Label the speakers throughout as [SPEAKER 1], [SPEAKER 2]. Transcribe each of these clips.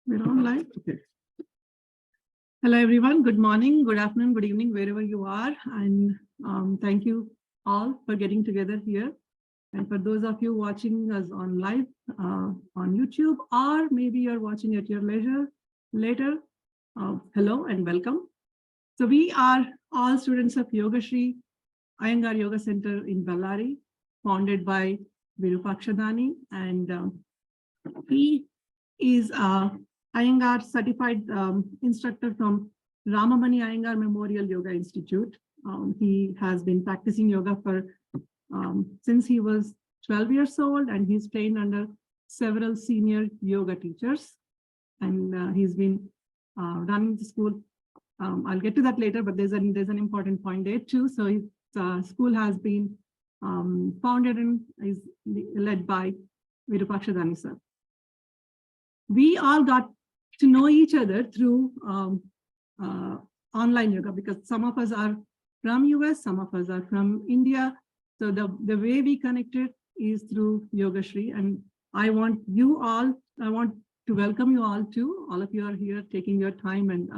[SPEAKER 1] We're on live. Okay. Hello, everyone. Good morning, good afternoon, good evening, wherever you are. And thank you all for getting together here. And for those of you watching us on live on YouTube, or maybe you're watching at your leisure later, hello and welcome. So we are all students of Yogasree Iyengar Yoga Center in Bellary, founded by Virupakshadani, and he is a Iyengar certified instructor from Ramamani Iyengar Memorial Yoga Institute. He has been practicing yoga for since he was 12 years old, and he's trained under several senior yoga teachers. And he's been running the school. I'll get to that later, but there's an important point there too. So his school has been founded and is led by Virupakshadani sir. We all got to know each other through online yoga, because some of us are from US, some of us are from India. So the way we connected is through Yogasree, and I want to welcome you all too. All of you are here taking your time and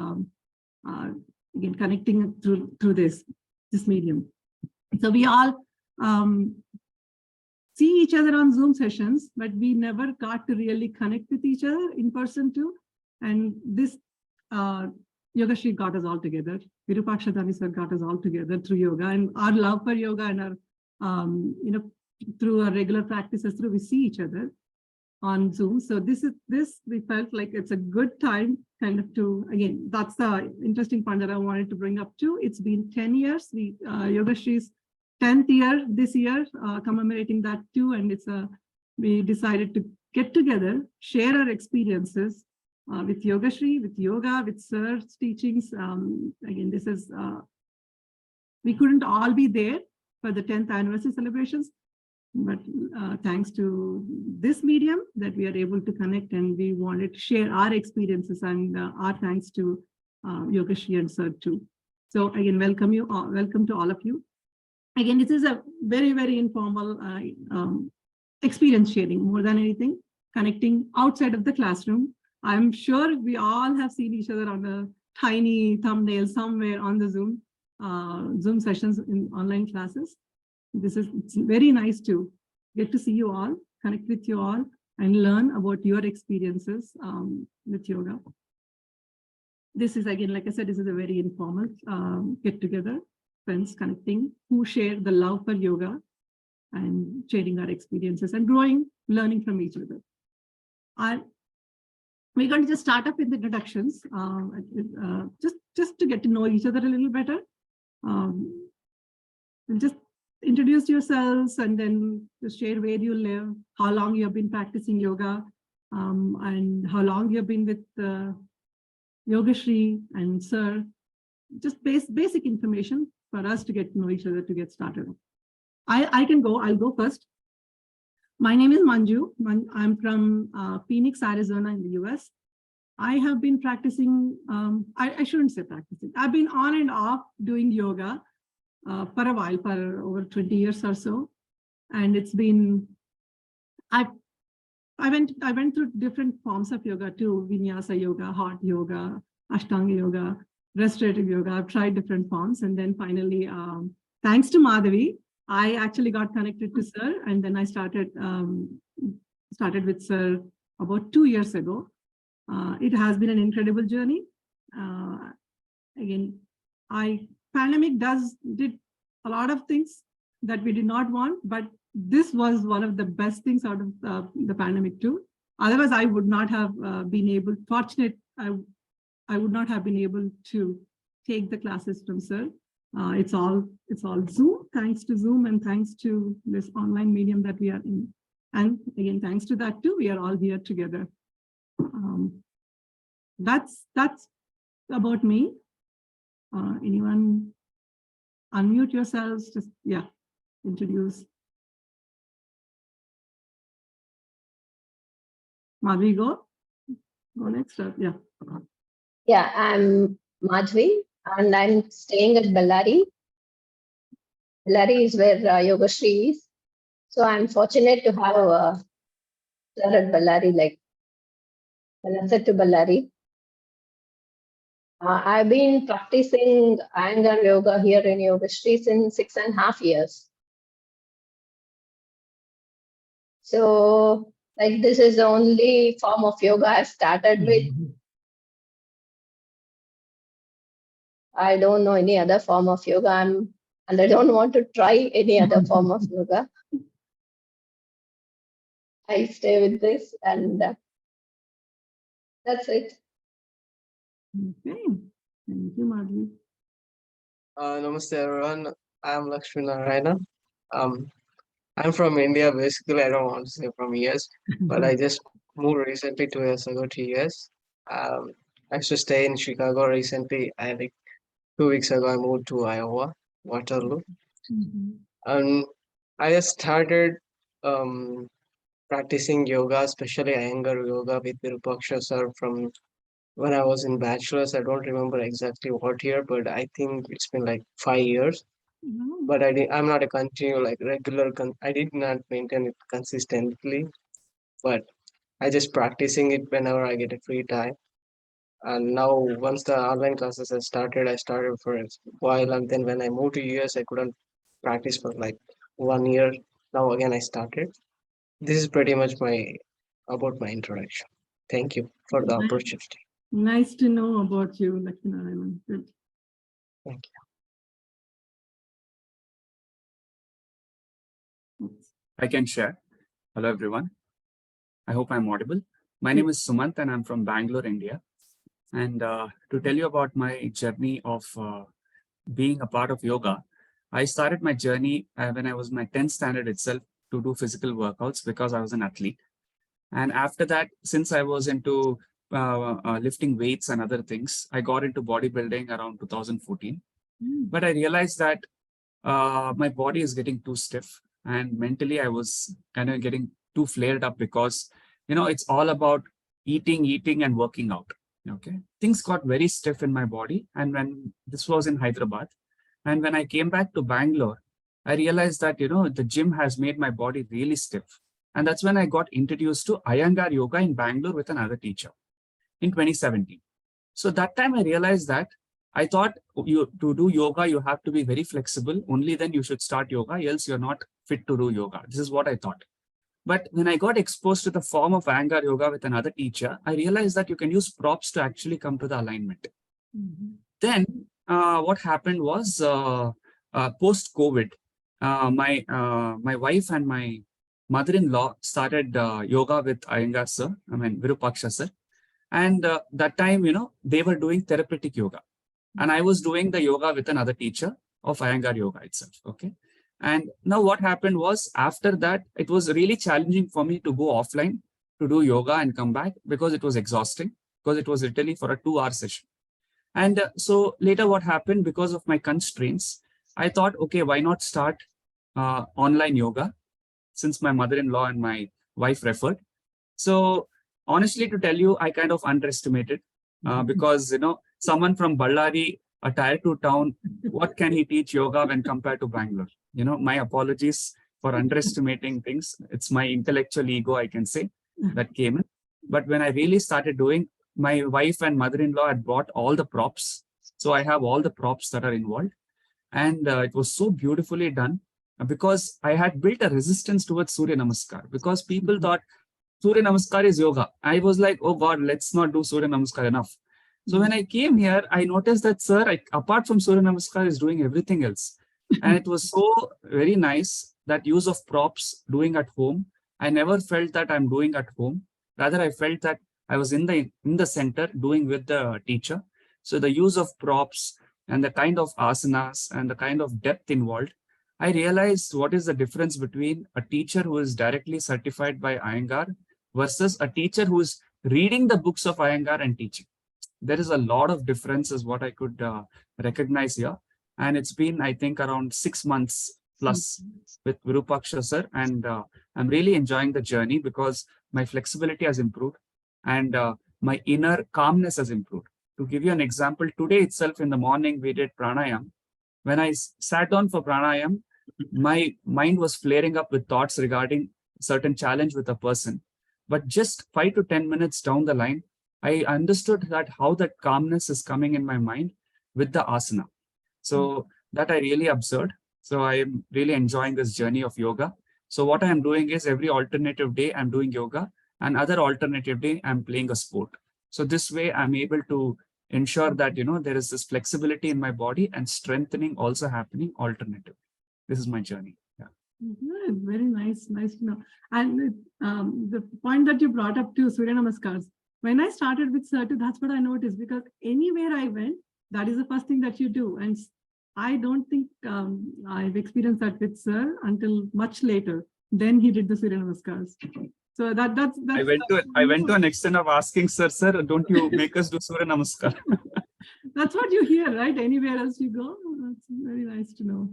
[SPEAKER 1] again connecting through this medium. So we all see each other on Zoom sessions, but we never got to really connect with each other in person too. And this Yogasree got us all together. Virupakshadani sir got us all together through yoga, and our love for yoga and our through our regular practices, through we see each other on Zoom. So this we felt like it's a good time kind of to, again, that's the interesting point that I wanted to bring up too. It's been 10 years. Yogasree's 10th year this year, commemorating that too. And we decided to get together, share our experiences with Yogasree, with yoga, with sir's teachings. Again, this is, we couldn't all be there for the 10th anniversary celebrations, but thanks to this medium that we are able to connect, and we wanted to share our experiences, and our thanks to Yogasree and sir too. So again, welcome to all of you. Again, this is a very, very informal experience sharing, more than anything, connecting outside of the classroom. I'm sure we all have seen each other on a tiny thumbnail somewhere on the Zoom sessions in online classes. It's very nice to get to see you all, connect with you all, and learn about your experiences with yoga. This is, again, like I said, this is a very informal get together, friends connecting who share the love for yoga and sharing our experiences and growing, learning from each other. We're going to just start up with the introductions, just to get to know each other a little better. Just introduce yourselves, and then just share where you live, how long you have been practicing yoga, and how long you've been with Yogasree and sir. Just basic information for us to get to know each other, to get started. I'll go first. My name is Manju. I'm from Phoenix, Arizona in the US. I have been practicing, I shouldn't say practicing. I've been on and off doing yoga for a while, for over 20 years or so. And it's been, I went through different forms of yoga too: vinyasa yoga, hot yoga, ashtanga yoga, restorative yoga. I've tried different forms. And then finally, thanks to Madhavi, I actually got connected to sir. And then I started with sir about 2 years ago. It has been an incredible journey. Again, pandemic did a lot of things that we did not want, but this was one of the best things out of the pandemic too. Otherwise, I would not have been fortunate. I would not have been able to take the classes from sir. It's all Zoom, thanks to Zoom, and thanks to this online medium that we are in. And again, thanks to that too, we are all here together. That's about me. Anyone unmute yourselves? Just, yeah, introduce. Madhvi, go next. Yeah.
[SPEAKER 2] Yeah, I'm Madhvi. and I'm staying at Bellary. Bellary is where Yogasree is. So I'm fortunate to have a sir at Bellary, like Balaset to Bellary. I've been practicing Iyengar yoga here in Yogasree since 6.5 years. So, like, this is the only form of yoga I've started with. I don't know any other form of yoga, and I don't want to try any other form of yoga. I stay with this, and that's it.
[SPEAKER 1] Okay. Thank you, Madhvi.
[SPEAKER 3] Namaste everyone. I'm Lakshmi Narayana. I'm from India. Basically, I don't want to say from US, but I just moved recently 2 years ago to US. I used to stay in Chicago recently. I think 2 weeks ago I moved to Iowa, Waterloo. And I just started um, practicing yoga, especially Iyengar yoga with Virupaksha sir from when I was in bachelor's. I don't remember exactly what year, but I think it's been like 5 years. But I'm not a continue like regular. I did not maintain it consistently, but I just practicing it whenever I get a free time. And now once the online classes have started, I started for a while, and then when I moved to US, I couldn't practice for like 1 year. Now again, I started. This is pretty much my about my introduction. Thank you for the opportunity.
[SPEAKER 1] Nice to know about you, Lakshmi Narayana. Good.
[SPEAKER 3] Thank you.
[SPEAKER 4] I can share. Hello, everyone. I hope I'm audible. My name is Sumant and I'm from Bangalore, India. And to tell you about my journey of being a part of yoga, I started my journey when I was in my 10th standard itself to do physical workouts because I was an athlete. And after that, since I was into lifting weights and other things, I got into bodybuilding around 2014. But I realized that my body is getting too stiff, and mentally I was kind of getting too flared up because, it's all about eating and working out. Okay. Things got very stiff in my body. And when this was in Hyderabad, and when I came back to Bangalore, I realized that, the gym has made my body really stiff. And that's when I got introduced to Iyengar yoga in Bangalore with another teacher in 2017. So that time I realized that I thought to do yoga, you have to be very flexible. Only then you should start yoga, else you're not fit to do yoga. This is what I thought. But when I got exposed to the form of Iyengar yoga with another teacher, I realized that you can use props to actually come to the alignment. Then what happened was post-COVID, my wife and my mother-in-law started yoga with Iyengar sir, Virupaksha sir. And that time, they were doing therapeutic yoga. And I was doing the yoga with another teacher of Iyengar yoga itself. Okay. And now what happened was after that, it was really challenging for me to go offline to do yoga and come back because it was exhausting, because it was literally for a 2-hour session. And so later what happened, because of my constraints, I thought, okay, why not start online yoga, since my mother-in-law and my wife referred. So honestly, to tell you, I kind of underestimated because, someone from Ballari, a tier 2 town, what can he teach yoga when compared to Bangalore? My apologies for underestimating things. It's my intellectual ego, I can say, that came in. But when I really started doing, my wife and mother-in-law had bought all the props. So I have all the props that are involved. And it was so beautifully done because I had built a resistance towards Surya Namaskar because people thought Surya Namaskar is yoga. I was like, oh God, let's not do Surya Namaskar enough. So when I came here, I noticed that sir, apart from Surya Namaskar, is doing everything else. And it was so very nice, that use of props doing at home. I never felt that I'm doing at home. Rather, I felt that I was in the center doing with the teacher. So the use of props and the kind of asanas and the kind of depth involved, I realized what is the difference between a teacher who is directly certified by Iyengar versus a teacher who is reading the books of Iyengar and teaching. There is a lot of difference is what I could recognize here. And it's been, I think, around 6 months plus with Virupaksha sir. And I'm really enjoying the journey because my flexibility has improved and my inner calmness has improved. To give you an example, today itself in the morning, we did pranayam. When I sat down for pranayam, my mind was flaring up with thoughts regarding certain challenge with a person. But just 5 to 10 minutes down the line, I understood that how that calmness is coming in my mind with the asana. So that I really observed. So I am really enjoying this journey of yoga. So what I am doing is every alternative day I'm doing yoga, and other alternative day I'm playing a sport. So this way I'm able to ensure that there is this flexibility in my body and strengthening also happening alternative. This is my journey. Yeah.
[SPEAKER 1] Good, very nice, nice to know. And the point that you brought up to Surya Namaskars, when I started with Sir, that's what I noticed, because anywhere I went, that is the first thing that you do. And I don't think I've experienced that with Sir until much later. Then he did the Surya Namaskars. So that's
[SPEAKER 4] I went to an extent of asking sir, don't you make us do Surya Namaskar?
[SPEAKER 1] That's what you hear, right? Anywhere else you go. That's very nice to know.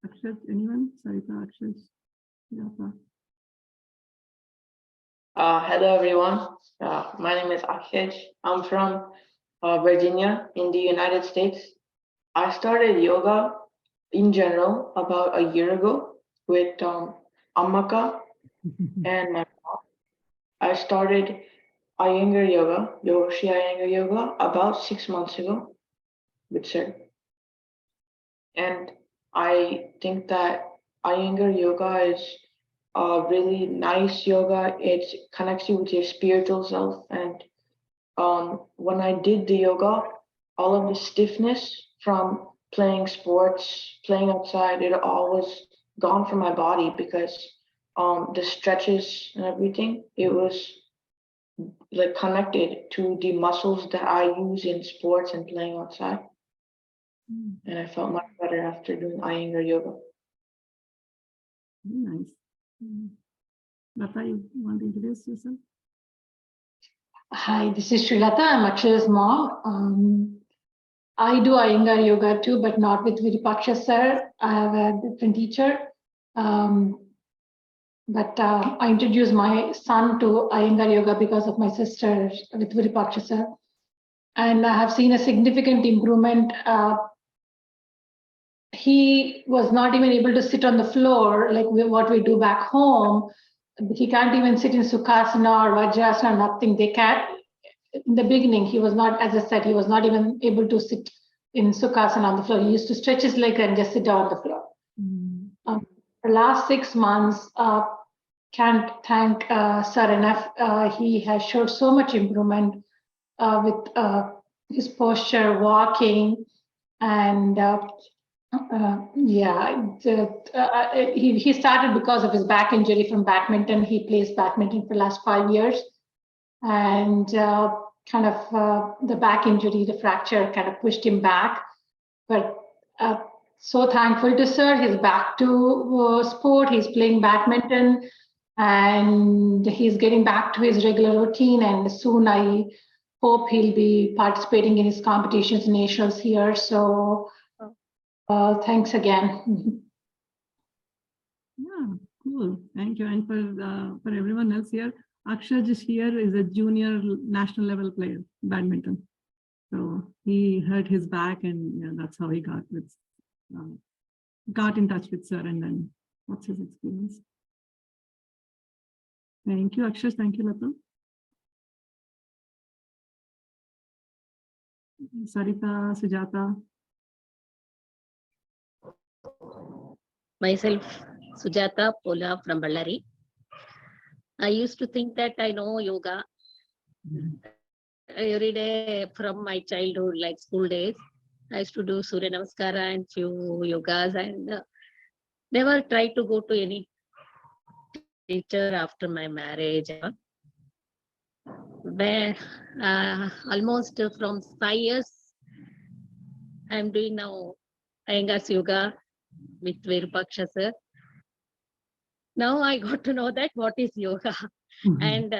[SPEAKER 1] Akshat, anyone? Sarita, Akshat, Yapa.
[SPEAKER 5] Hello everyone. My name is Akshay. I'm from Virginia in the United States. I started yoga in general about a year ago with Ammaka and my mom. I started Iyengar yoga, Yogasree Iyengar yoga about 6 months ago with Sir. And I think that Iyengar yoga is really nice yoga. It connects you with your spiritual self. And when I did the yoga, all of the stiffness from playing sports, playing outside, it all was gone from my body because the stretches and everything, it was like connected to the muscles that I use in sports and playing outside. And I felt much better after doing Iyengar yoga.
[SPEAKER 1] Very nice. Lata, you want to introduce yourself?
[SPEAKER 6] Hi, this is Srilata. I'm Akshay's mom. I do Iyengar yoga too, but not with Virupaksha sir. I have a different teacher. But I introduced my son to Iyengar yoga because of my sister with Virupaksha sir. And I have seen a significant improvement. He was not even able to sit on the floor like what we do back home. He can't even sit in Sukhasana or Vajrasana, nothing. They can't. In the beginning, he was not, as I said, he was not even able to sit in Sukhasana on the floor. He used to stretch his leg and just sit down on the floor. The last 6 months, can't thank Sir enough. He has showed so much improvement with his posture, walking, and he started because of his back injury from badminton. He plays badminton for the last 5 years, and the back injury, the fracture, kind of pushed him back. But so thankful to Sir. He's back to sport. He's playing badminton, and he's getting back to his regular routine. And soon, I hope he'll be participating in his competitions, nationals here. So. Thanks again.
[SPEAKER 1] Yeah, cool. Thank you. And for everyone else here, Akshaj is here is a junior national level player, badminton. So he hurt his back, and that's how he got in touch with Sir. And then what's his experience? Thank you, Akshaj. Thank you, Lata. Sarita, Sujata.
[SPEAKER 7] Myself, Sujata Pola from Ballari. I used to think that I know yoga every day from my childhood, like school days. I used to do Surya Namaskara and few yogas, and never tried to go to any teacher after my marriage. Where almost from 5 years, I'm doing now Iyengar's yoga with Virupaksha sir. Now I got to know that what is yoga, and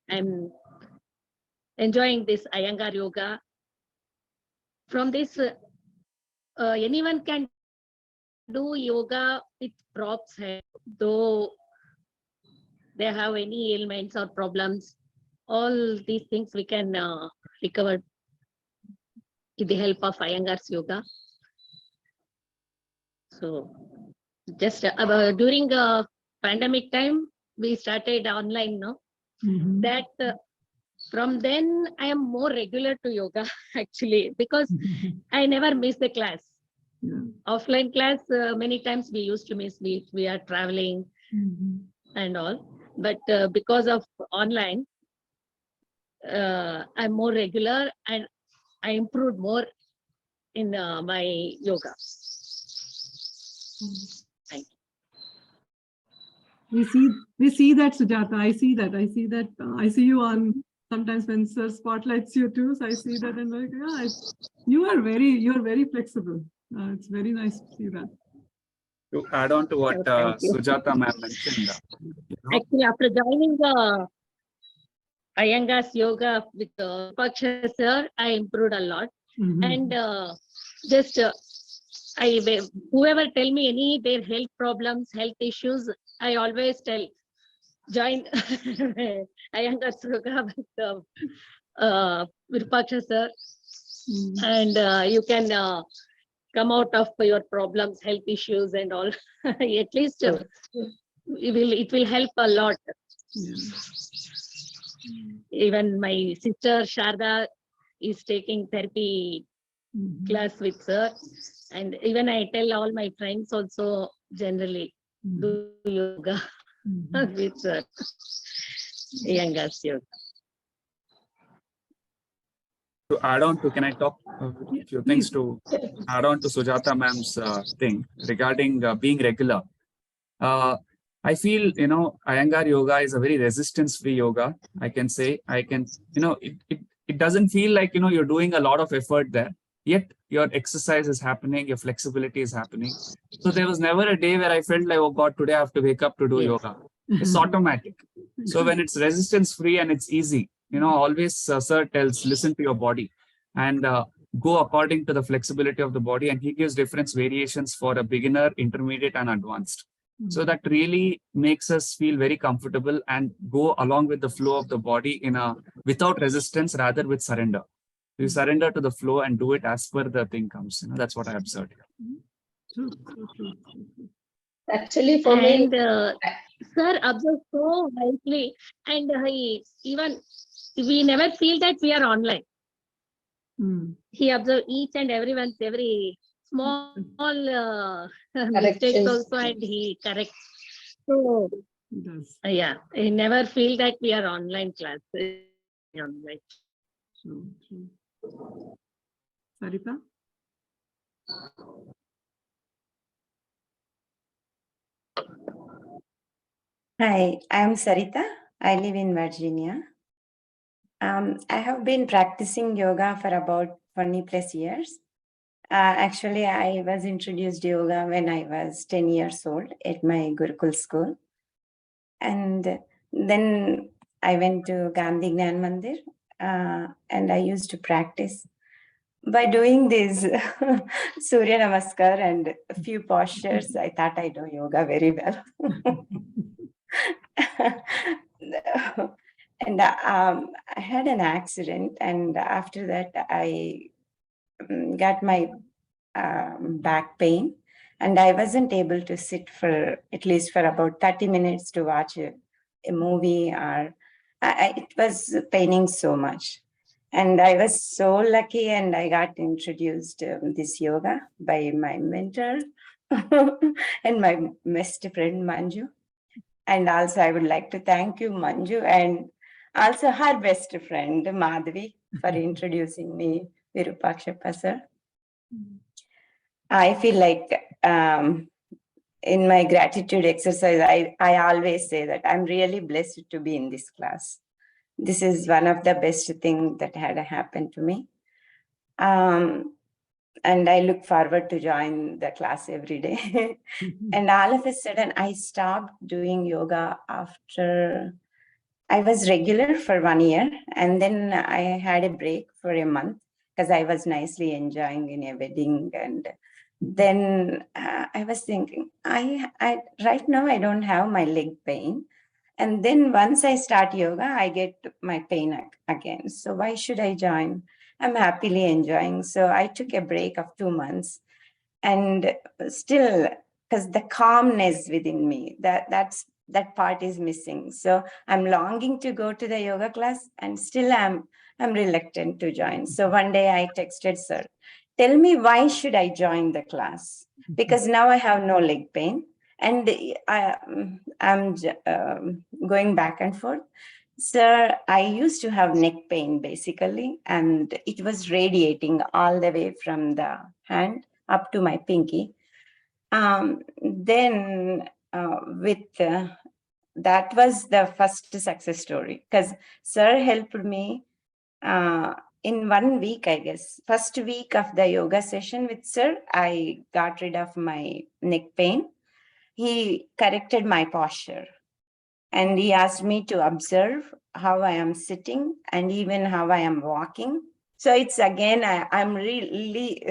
[SPEAKER 7] I'm enjoying this Iyengar yoga. From this, anyone can do yoga with props head, though they have any ailments or problems, all these things we can recover with the help of Iyengar's yoga. So just during pandemic time, we started online now.
[SPEAKER 1] Mhm.
[SPEAKER 7] That from then I am more regular to yoga actually, because I never miss the class.
[SPEAKER 1] Yeah.
[SPEAKER 7] Offline class, many times we used to miss, we are traveling
[SPEAKER 1] Mhm.
[SPEAKER 7] and all. But because of online, I'm more regular and I improved more in my yoga. Thank you.
[SPEAKER 1] We see that, Sujata. I see that. I see you on sometimes when Sir spotlights you too. So I see that and like, yeah, you are very flexible. It's very nice to see that.
[SPEAKER 4] To add on to what
[SPEAKER 7] Thank you.
[SPEAKER 4] Sujata ma'am mentioned,
[SPEAKER 7] Actually, after joining Iyengar's yoga with Paksha sir, I improved a lot.
[SPEAKER 1] Mhm.
[SPEAKER 7] And just whoever tell me any their health problems, health issues, I always tell, join Iyengar's yoga with Paksha sir,
[SPEAKER 1] Mhm.
[SPEAKER 7] and you can come out of your problems, health issues and all. At least it will help a lot.
[SPEAKER 1] Yeah.
[SPEAKER 7] Even my sister Sharda is taking therapy
[SPEAKER 1] Mhm.
[SPEAKER 7] class with sir, and even I tell all my friends also generally do yoga
[SPEAKER 1] Mhm.
[SPEAKER 7] with sir. Iyengar's yoga.
[SPEAKER 4] to add on to, can I talk a
[SPEAKER 1] Yeah,
[SPEAKER 4] few
[SPEAKER 1] please.
[SPEAKER 4] things to add on to Sujata ma'am's thing regarding being regular? I feel, Iyengar yoga is a very resistance-free yoga. I can say, it doesn't feel like, you're doing a lot of effort there, yet your exercise is happening, your flexibility is happening. So there was never a day where I felt like, oh God, today I have to wake up to do
[SPEAKER 7] Yes.
[SPEAKER 4] yoga. It's automatic. So when it's resistance-free and it's easy, always sir tells, listen to your body and go according to the flexibility of the body. And he gives different variations for a beginner, intermediate, and advanced. So that really makes us feel very comfortable and go along with the flow of the body without resistance, rather with surrender. You surrender to the flow and do it as per the thing comes. That's what I observed.
[SPEAKER 1] True.
[SPEAKER 2] Actually, for me,
[SPEAKER 7] And sir observes so nicely, and even we never feel that we are online.
[SPEAKER 1] Mm.
[SPEAKER 7] He observes each and everyone's every small mistakes
[SPEAKER 2] Corrections.
[SPEAKER 7] also, and he corrects. So
[SPEAKER 1] It does.
[SPEAKER 7] yeah, I never feel that we are online class. Online.
[SPEAKER 1] True. Sarita?
[SPEAKER 8] Hi, I'm Sarita. I live in Virginia. I have been practicing yoga for about 20 plus years. Actually, I was introduced to yoga when I was 10 years old at my Gurukul school. And then I went to Gandhi Gnan Mandir and I used to practice. By doing this Surya Namaskar and a few postures, I thought I do yoga very well. And I had an accident, and after that, I got my back pain, and I wasn't able to sit for at least for about 30 minutes to watch a movie, or it was paining so much. And I was so lucky, and I got introduced this yoga by my mentor and my best friend Manju. And also, I would like to thank you, Manju, and also her best friend, Madhavi, for introducing me, Virupakshappa sir. I feel like in my gratitude exercise, I always say that I'm really blessed to be in this class. This is one of the best things that had happened to me. And I look forward to join the class every day. And all of a sudden, I stopped doing yoga after I was regular for 1 year, and then I had a break for a month because I was nicely enjoying in a wedding. And then I was thinking, I right now I don't have my leg pain, And then once I start yoga, I get my pain again. So why should I join? I'm happily enjoying. So I took a break of 2 months, and still, because the calmness within me, that part is missing. So I'm longing to go to the yoga class, and still I'm reluctant to join. So one day I texted sir, tell me why should I join the class? Because now I have no leg pain, and I'm going back and forth. Sir, I used to have neck pain basically, and it was radiating all the way from the hand up to my pinky. Then that was the first success story, because sir helped me in 1 week, I guess. First week of the yoga session with sir, I got rid of my neck pain. He corrected my posture, and he asked me to observe how I am sitting and even how I am walking. So it's again, I'm really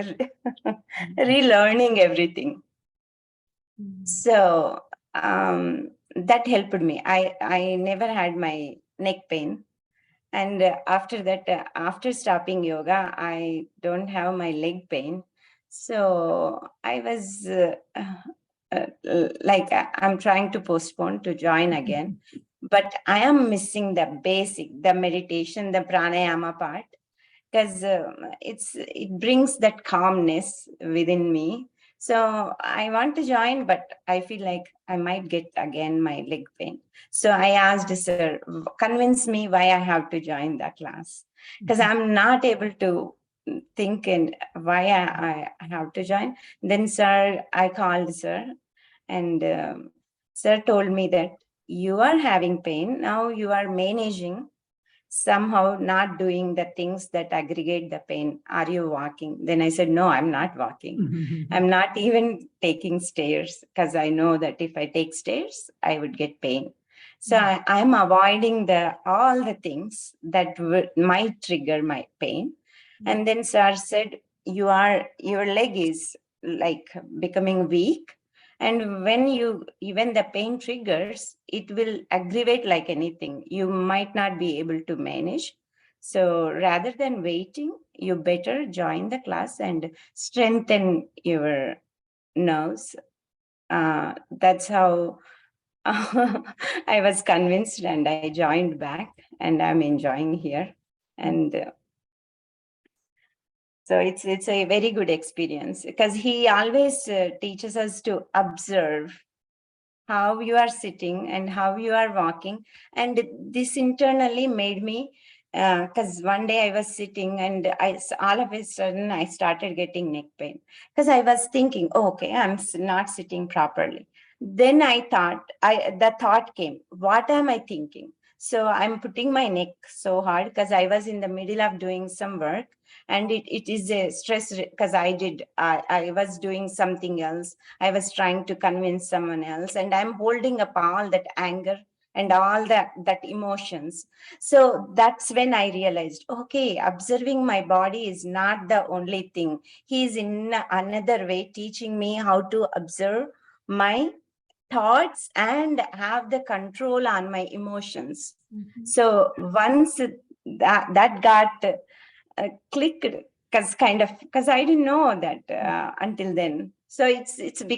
[SPEAKER 8] relearning everything. So that helped me. I never had my neck pain. And after that, after stopping yoga, I don't have my leg pain. So I was I'm trying to postpone to join again. But I am missing the basic, the meditation, the pranayama part, because it brings that calmness within me. So I want to join, but I feel like I might get again my leg pain. So I asked sir, convince me why I have to join the class, because I'm not able to think and why I have to join. Then I called sir, and sir told me that you are having pain. Now you are managing, somehow not doing the things that aggregate the pain. Are you walking? Then I said, no, I'm not walking. I'm not even taking stairs, because I know that if I take stairs, I would get pain. So I'm avoiding all the things that might trigger my pain. And then sir said, your leg is like becoming weak. And when the pain triggers, it will aggravate like anything. You might not be able to manage. So rather than waiting, you better join the class and strengthen your nerves. That's how I was convinced, and I joined back, and I'm enjoying here. And so it's a very good experience, because he always teaches us to observe how you are sitting and how you are walking. And this internally made me, because one day I was sitting, and all of a sudden I started getting neck pain, because I was thinking, oh, okay, I'm not sitting properly. Then the thought came, what am I thinking? So I'm putting my neck so hard because I was in the middle of doing some work, and it is a stress, because I was doing something else. I was trying to convince someone else, and I'm holding up all that anger and all that emotions. So that's when I realized, okay, observing my body is not the only thing. He's in another way teaching me how to observe my thoughts and have the control on my emotions. So once that got clicked, because I didn't know that until then. So it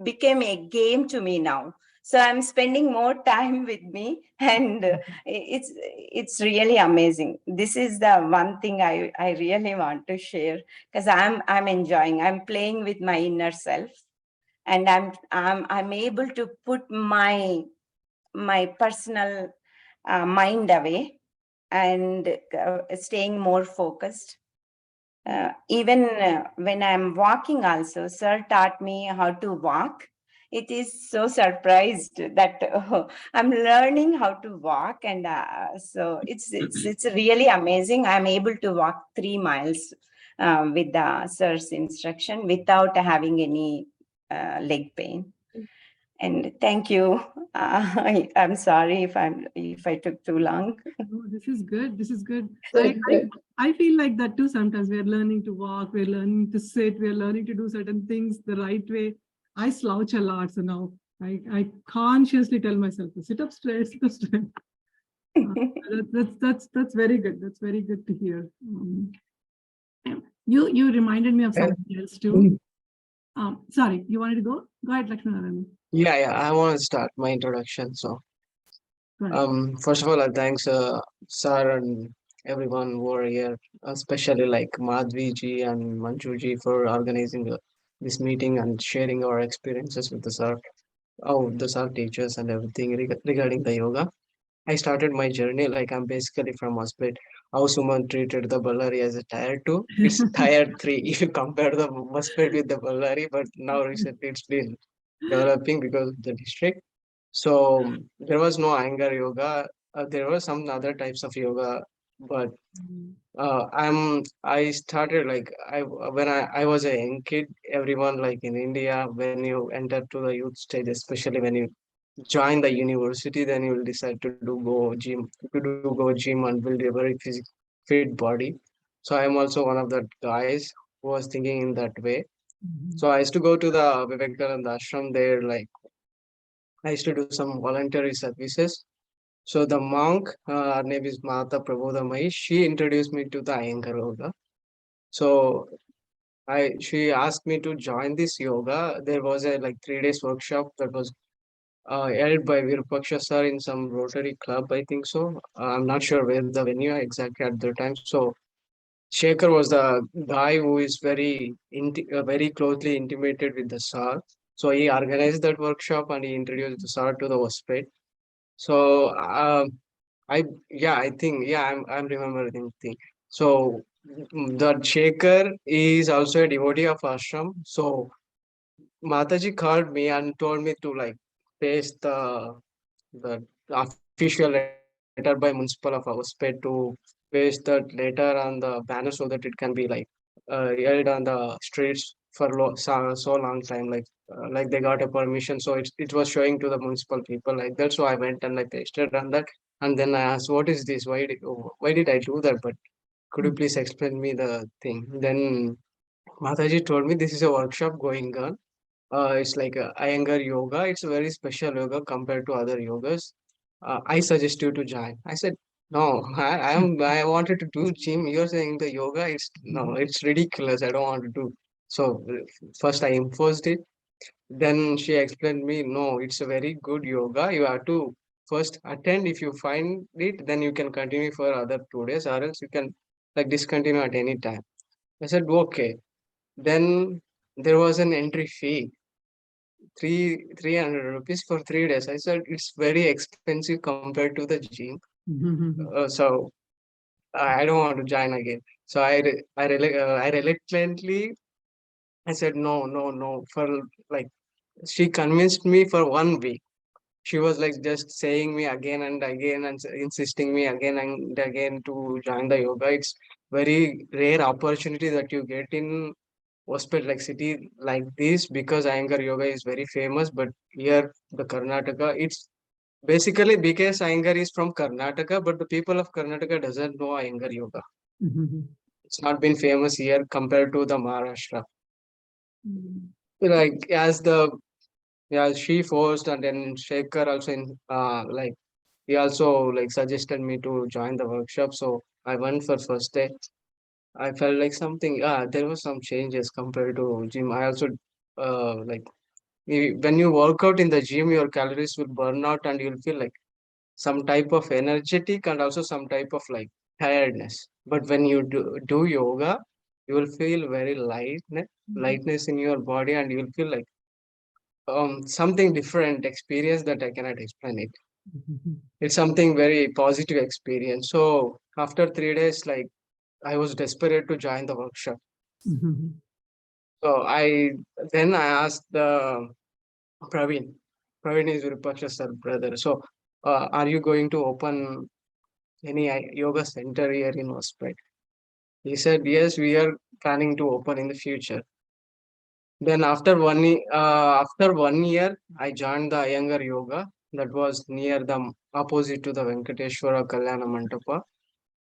[SPEAKER 8] became a game to me now. So I'm spending more time with me, and it's really amazing. This is the one thing I really want to share, because I'm enjoying. I'm playing with my inner self, and I'm able to put my personal mind away, and staying more focused. Even when I'm walking also, sir taught me how to walk. It is so surprised that I'm learning how to walk, and so it's really amazing. I'm able to walk 3 miles with the sir's instruction without having any leg pain. And thank you. I'm sorry if I took too long.
[SPEAKER 1] Oh, this is good. This is good.
[SPEAKER 2] Good, good.
[SPEAKER 1] I feel like that too sometimes. We're learning to walk, we're learning to sit, we're learning to do certain things the right way. I slouch a lot. So now I consciously tell myself to sit up straight, sit up straight. That's very good. That's very good to hear. You reminded me of
[SPEAKER 3] Yeah.
[SPEAKER 1] something else too. Sorry, you wanted to go? Go ahead, Lakshmanarayan.
[SPEAKER 3] Yeah, I want to start my introduction. So,
[SPEAKER 1] Go ahead.
[SPEAKER 3] first of all, thanks, sir and everyone who are here, especially like Madhvi ji and Manju ji for organizing this meeting and sharing our experiences with the sir, the sir teachers and everything regarding the yoga. I started my journey like I'm basically from Hospet. How Suman treated the Ballari as a tier 2. It's tier 3 if you compare the Hospet with the Ballari, but now recently it's been developing because of the district. So there was no anger yoga. There were some other types of yoga, but I started like I was a young kid. Everyone like in India, when you enter to the youth stage, especially when you join the university, then you will decide to do go gym, to do go gym and build a very fit body. So I am also one of the guys who was thinking in that way. So I used to go to the Vivekananda ashram there, like I used to do some voluntary services. So the monk, her name is Mata Prabodhamai, she introduced me to the Iyengar yoga. So she asked me to join this yoga. There was a like 3 days workshop that was held by Virupaksha sir in some Rotary club, I think so. I'm not sure where the venue exactly at the time. So Shekhar was the guy who is very closely intimated with the sir. So he organized that workshop and he introduced the sir to the hospital. So I think I'm remembering thing. So the Shekhar is also a devotee of ashram. So Mataji called me and told me to like paste the official letter by municipal of Hospet to paste that letter on the banner so that it can be like held on the streets for so long time like they got a permission, so it was showing to the municipal people like that. So I went and I pasted on that, and then I asked, what is this, why did I do that? But could you please explain me the thing? Then Mataji told me this is a workshop going on. It's like a Iyengar yoga. It's a very special yoga compared to other yogas. I suggest you to join. I said, no, I wanted to do gym. You're saying the yoga. It's ridiculous. I don't want to do. So first I imposed it. Then she explained me, no, it's a very good yoga. You have to first attend. If you find it, then you can continue for other 2 days, or else you can like discontinue at any time. I said, okay. Then there was an entry fee, 300 rupees for 3 days. I said it's very expensive compared to the gym. So I don't want to join again. So I reluctantly I said no. For like she convinced me for 1 week. She was like just saying me again and again and insisting me again and again to join the yoga. It's very rare opportunity that you get in hospital like city like this, because Iyengar yoga is very famous. But here the Karnataka, it's basically because Iyengar is from Karnataka, but the people of Karnataka doesn't know Iyengar yoga. It's not been famous here compared to the Maharashtra. Like as the she forced, and then Shekhar also like he also like suggested me to join the workshop. So I went for first day. I felt like something. There was some changes compared to gym. I also like when you work out in the gym, your calories will burn out, and you'll feel like some type of energetic and also some type of like tiredness. But when you do yoga, you will feel very lightness in your body, and you'll feel like something different experience that I cannot explain it. It's something very positive experience. So after 3 days, like I was desperate to join the workshop. So I asked the Praveen. Praveen is Virupaksha sir brother. So are you going to open any yoga center here in Hospet? He said, yes, we are planning to open in the future. Then after 1 year, I joined the Iyengar yoga that was near the opposite to the Venkateshwara Kalyana Mandapa.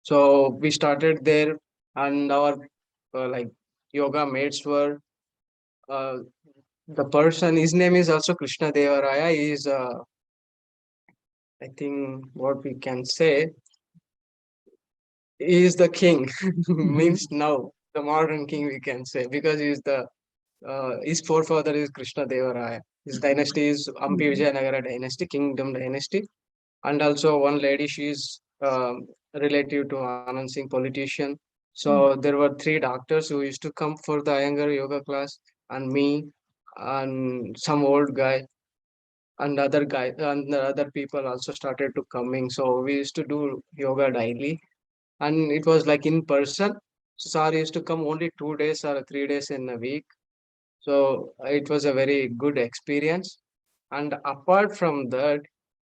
[SPEAKER 3] So we started there, and our like yoga mates were uh, the person, his name is also Krishna Deva Raya. He is, I think, what we can say, he is the king. Means now the modern king we can say, because he is the his forefather is Krishna Deva Raya. His dynasty is Ampi Vijayanagara dynasty, kingdom dynasty, and also one lady, she is relative to Anand Singh, politician. So there were three doctors who used to come for the Iyengar yoga class, and me, and some old guy, and other guy, and the other people also started to coming. So we used to do yoga daily, and it was like in person. So sir used to come only 2 days or 3 days in a week. So it was a very good experience. And apart from that,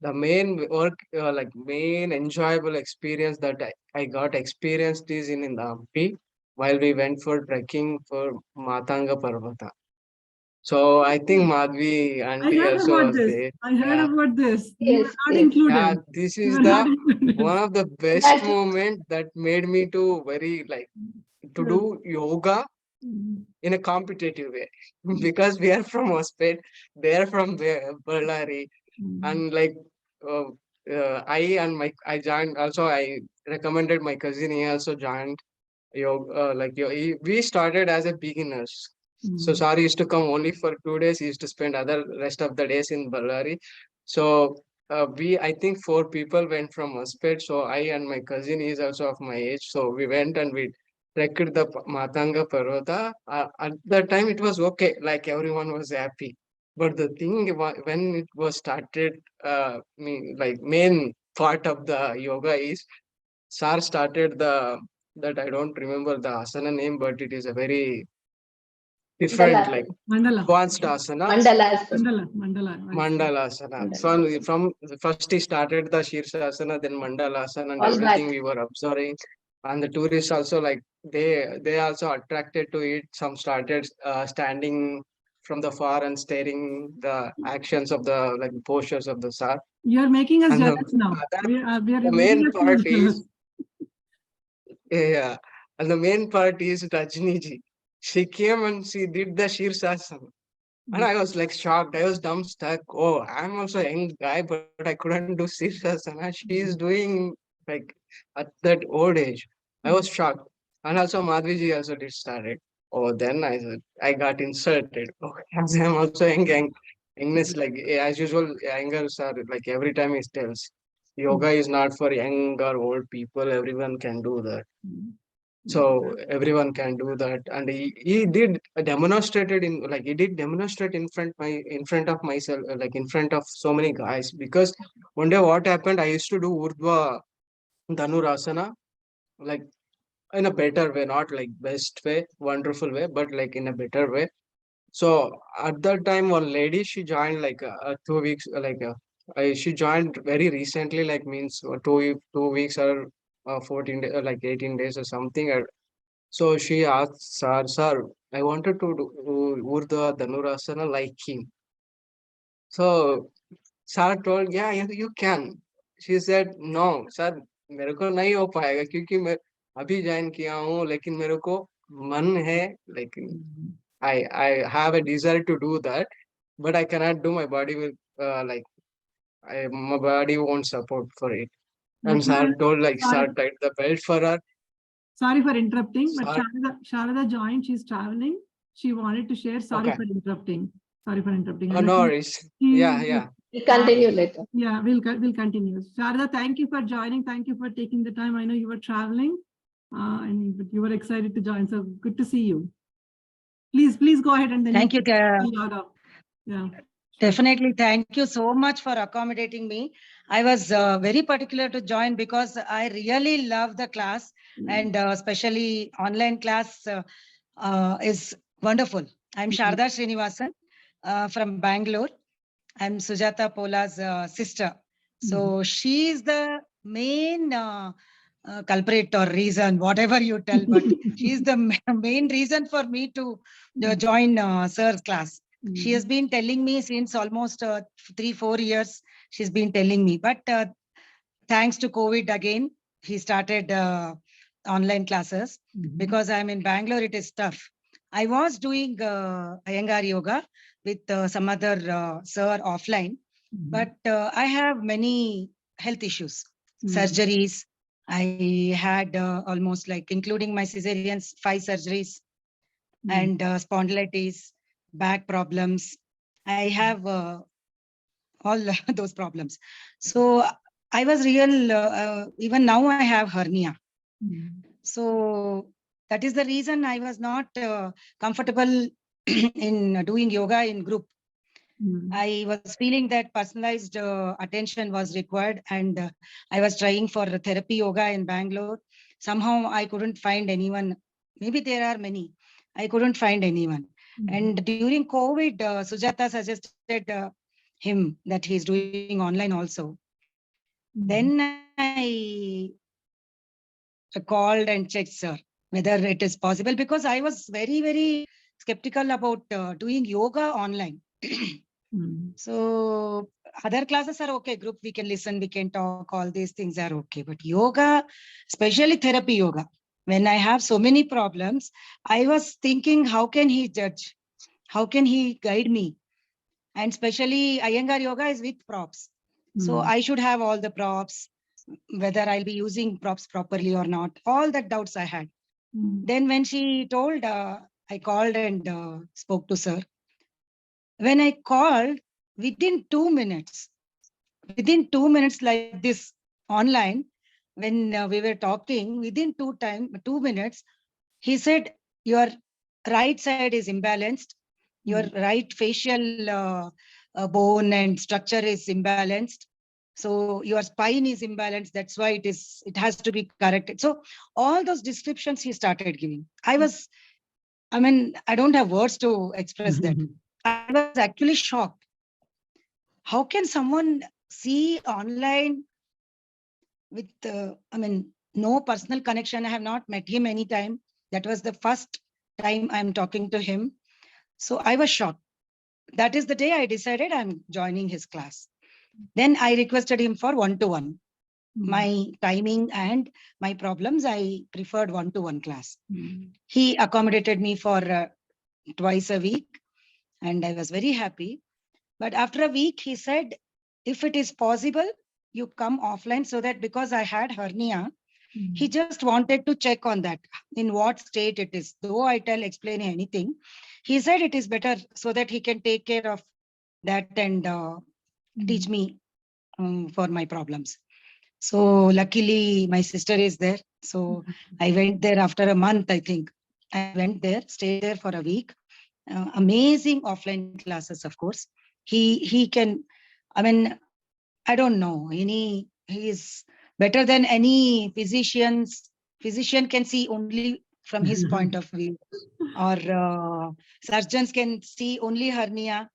[SPEAKER 3] the main work, like main enjoyable experience that I got experienced is in the Hampi while we went for trekking for Matanga Parvata. So I think Madhvi
[SPEAKER 1] I
[SPEAKER 3] auntie
[SPEAKER 1] heard
[SPEAKER 3] also
[SPEAKER 1] about
[SPEAKER 3] was
[SPEAKER 1] this.
[SPEAKER 3] there.
[SPEAKER 1] I heard
[SPEAKER 3] Yeah,
[SPEAKER 1] about this. You were
[SPEAKER 2] Yes,
[SPEAKER 1] not
[SPEAKER 2] yes.
[SPEAKER 3] yeah,
[SPEAKER 1] included.
[SPEAKER 3] this
[SPEAKER 1] You
[SPEAKER 3] is
[SPEAKER 1] were not
[SPEAKER 3] the
[SPEAKER 1] included.
[SPEAKER 3] one of the best
[SPEAKER 2] That's
[SPEAKER 3] moment that made me to very like to
[SPEAKER 1] Yes.
[SPEAKER 3] do yoga
[SPEAKER 1] Mm.
[SPEAKER 3] in a competitive way because we are from Hospet, they are from Ballari,
[SPEAKER 1] Mm.
[SPEAKER 3] and like uh, I joined also. I recommended my cousin. He also joined yoga. We started as a beginners. So
[SPEAKER 1] Mm.
[SPEAKER 3] Sari used to come only for 2 days. He used to spend other rest of the days in Ballari. So I think 4 people went from Hospet. So I and my cousin is also of my age. So we went and we trekked the Matanga Parvata. At that time, it was okay. Like everyone was happy. But the thing when it was started, like main part of the yoga is Sar started that I don't remember the asana name, but it is a very different, like
[SPEAKER 1] Mandala.
[SPEAKER 3] advanced asana.
[SPEAKER 2] mandalas.
[SPEAKER 1] Mandala. I see.
[SPEAKER 3] Mandalasana. So
[SPEAKER 2] Mandalas.
[SPEAKER 3] from first he started the Shirsasana, then Mandalasana, and
[SPEAKER 2] All
[SPEAKER 3] everything
[SPEAKER 2] that.
[SPEAKER 3] we were observing. And the tourists also like they also attracted to it. Some started standing from the far and staring the actions of the like postures of the Sar.
[SPEAKER 1] You're making us
[SPEAKER 3] And
[SPEAKER 1] jealous now. We are
[SPEAKER 3] the
[SPEAKER 1] making
[SPEAKER 3] main
[SPEAKER 1] us feel
[SPEAKER 3] part
[SPEAKER 1] jealous.
[SPEAKER 3] is yeah, and the main part is Rajni ji. She came and she did the Shirsasana. And I was like shocked. I was dumb stuck. Oh, I'm also a young guy, but I couldn't do Sirsasana. She is doing like at that old age. I was shocked. And also Madhviji also did started. Oh, then I said I got insulted. Oh, as I'm also youngness, like as usual, youngers are like every time he tells yoga is not for young or old people. Everyone can do that. So everyone can do that, and he did demonstrated in like he did demonstrate in front of myself, like in front of so many guys. Because one day what happened, I used to do Urdhva Dhanurasana like in a better way, not like best way, wonderful way, but like in a better way. So at that time, one lady she joined like 2 weeks, she joined very recently, like means 2 weeks or 14 days, like 18 days or something. So she asked, sir, I wanted to do Urdhva Dhanurasana like him. So sir told, yeah, you can. She said, no, sir, मेरे को नहीं हो पाएगा क्योंकि मैं अभी join किया हूँ लेकिन मेरे को मन है लेकिन I have a desire to do that, but I cannot do. My body will my body won't support for it. And
[SPEAKER 1] Lakshmi,
[SPEAKER 3] sir told like
[SPEAKER 1] sorry,
[SPEAKER 3] sir tied the belt for her.
[SPEAKER 1] sorry for interrupting, but
[SPEAKER 3] Sir,
[SPEAKER 1] Sharada joined. She's traveling. She wanted to share. Sorry
[SPEAKER 3] okay.
[SPEAKER 1] for interrupting. Sorry for interrupting.
[SPEAKER 3] Oh, no worries. Yeah, yeah.
[SPEAKER 2] We continue later.
[SPEAKER 1] Yeah, we'll continue. Sharada, thank you for joining. Thank you for taking the time. I know you were traveling, but you were excited to join. So good to see you. Please go ahead and then
[SPEAKER 9] Thank you.
[SPEAKER 1] Yeah.
[SPEAKER 9] Definitely. Thank you so much for accommodating me. I was very particular to join because I really love the class, and especially online class is wonderful. I'm Sharda Srinivasan from Bangalore. I'm Sujata Pola's sister. So she is the main culprit or reason, whatever you tell, but she's the main reason for me to join Sir's class. She has been telling me since almost 3-4 years. She's been telling me, but thanks to COVID again, he started online classes. Because I'm in Bangalore, it is tough. I was doing Iyengar yoga with some other sir offline, but I have many health issues, surgeries. I had almost like, including my cesareans, 5 surgeries, and spondylitis, back problems. I have all those problems. So I was even now I have hernia. So that is the reason I was not comfortable in doing yoga in group. I was feeling that personalized attention was required, and I was trying for therapy yoga in Bangalore. Somehow I couldn't find anyone. Maybe there are many. I couldn't find anyone. And during COVID, Sujata suggested him that he's doing online also. Then I called and checked, sir, whether it is possible, because I was very, very skeptical about doing yoga online. So other classes are okay, group, we can listen, we can talk, all these things are okay. But yoga, especially therapy yoga, when I have so many problems, I was thinking, how can he judge? How can he guide me? And especially Iyengar yoga is with props. So I should have all the props, whether I'll be using props properly or not. All that doubts I had. Then when she told, I called and spoke to sir. When I called, within 2 minutes like this online, when we were talking, within 2 minutes, he said, your right side is imbalanced. Your right facial bone and structure is imbalanced. So your spine is imbalanced. That's why it has to be corrected. So all those descriptions he started giving. I don't have words to express that. I was actually shocked. How can someone see online with, no personal connection? I have not met him any time. That was the first time I'm talking to him. So I was shocked. That is the day I decided I'm joining his class. Then I requested him for one-to-one. My timing and my problems, I preferred one-to-one class. He accommodated me for twice a week, and I was very happy. But after a week, he said, if it is possible, you come offline, so that, because I had hernia, he just wanted to check on that, in what state it is. Though I explain anything, he said it is better so that he can take care of that and teach me for my problems. So luckily my sister is there. So I went there after a month, I think. I went there, stayed there for a week. Amazing offline classes, of course. He can, I don't know, he is better than any physician. Physician can see only from his point of view, or surgeons can see only hernia.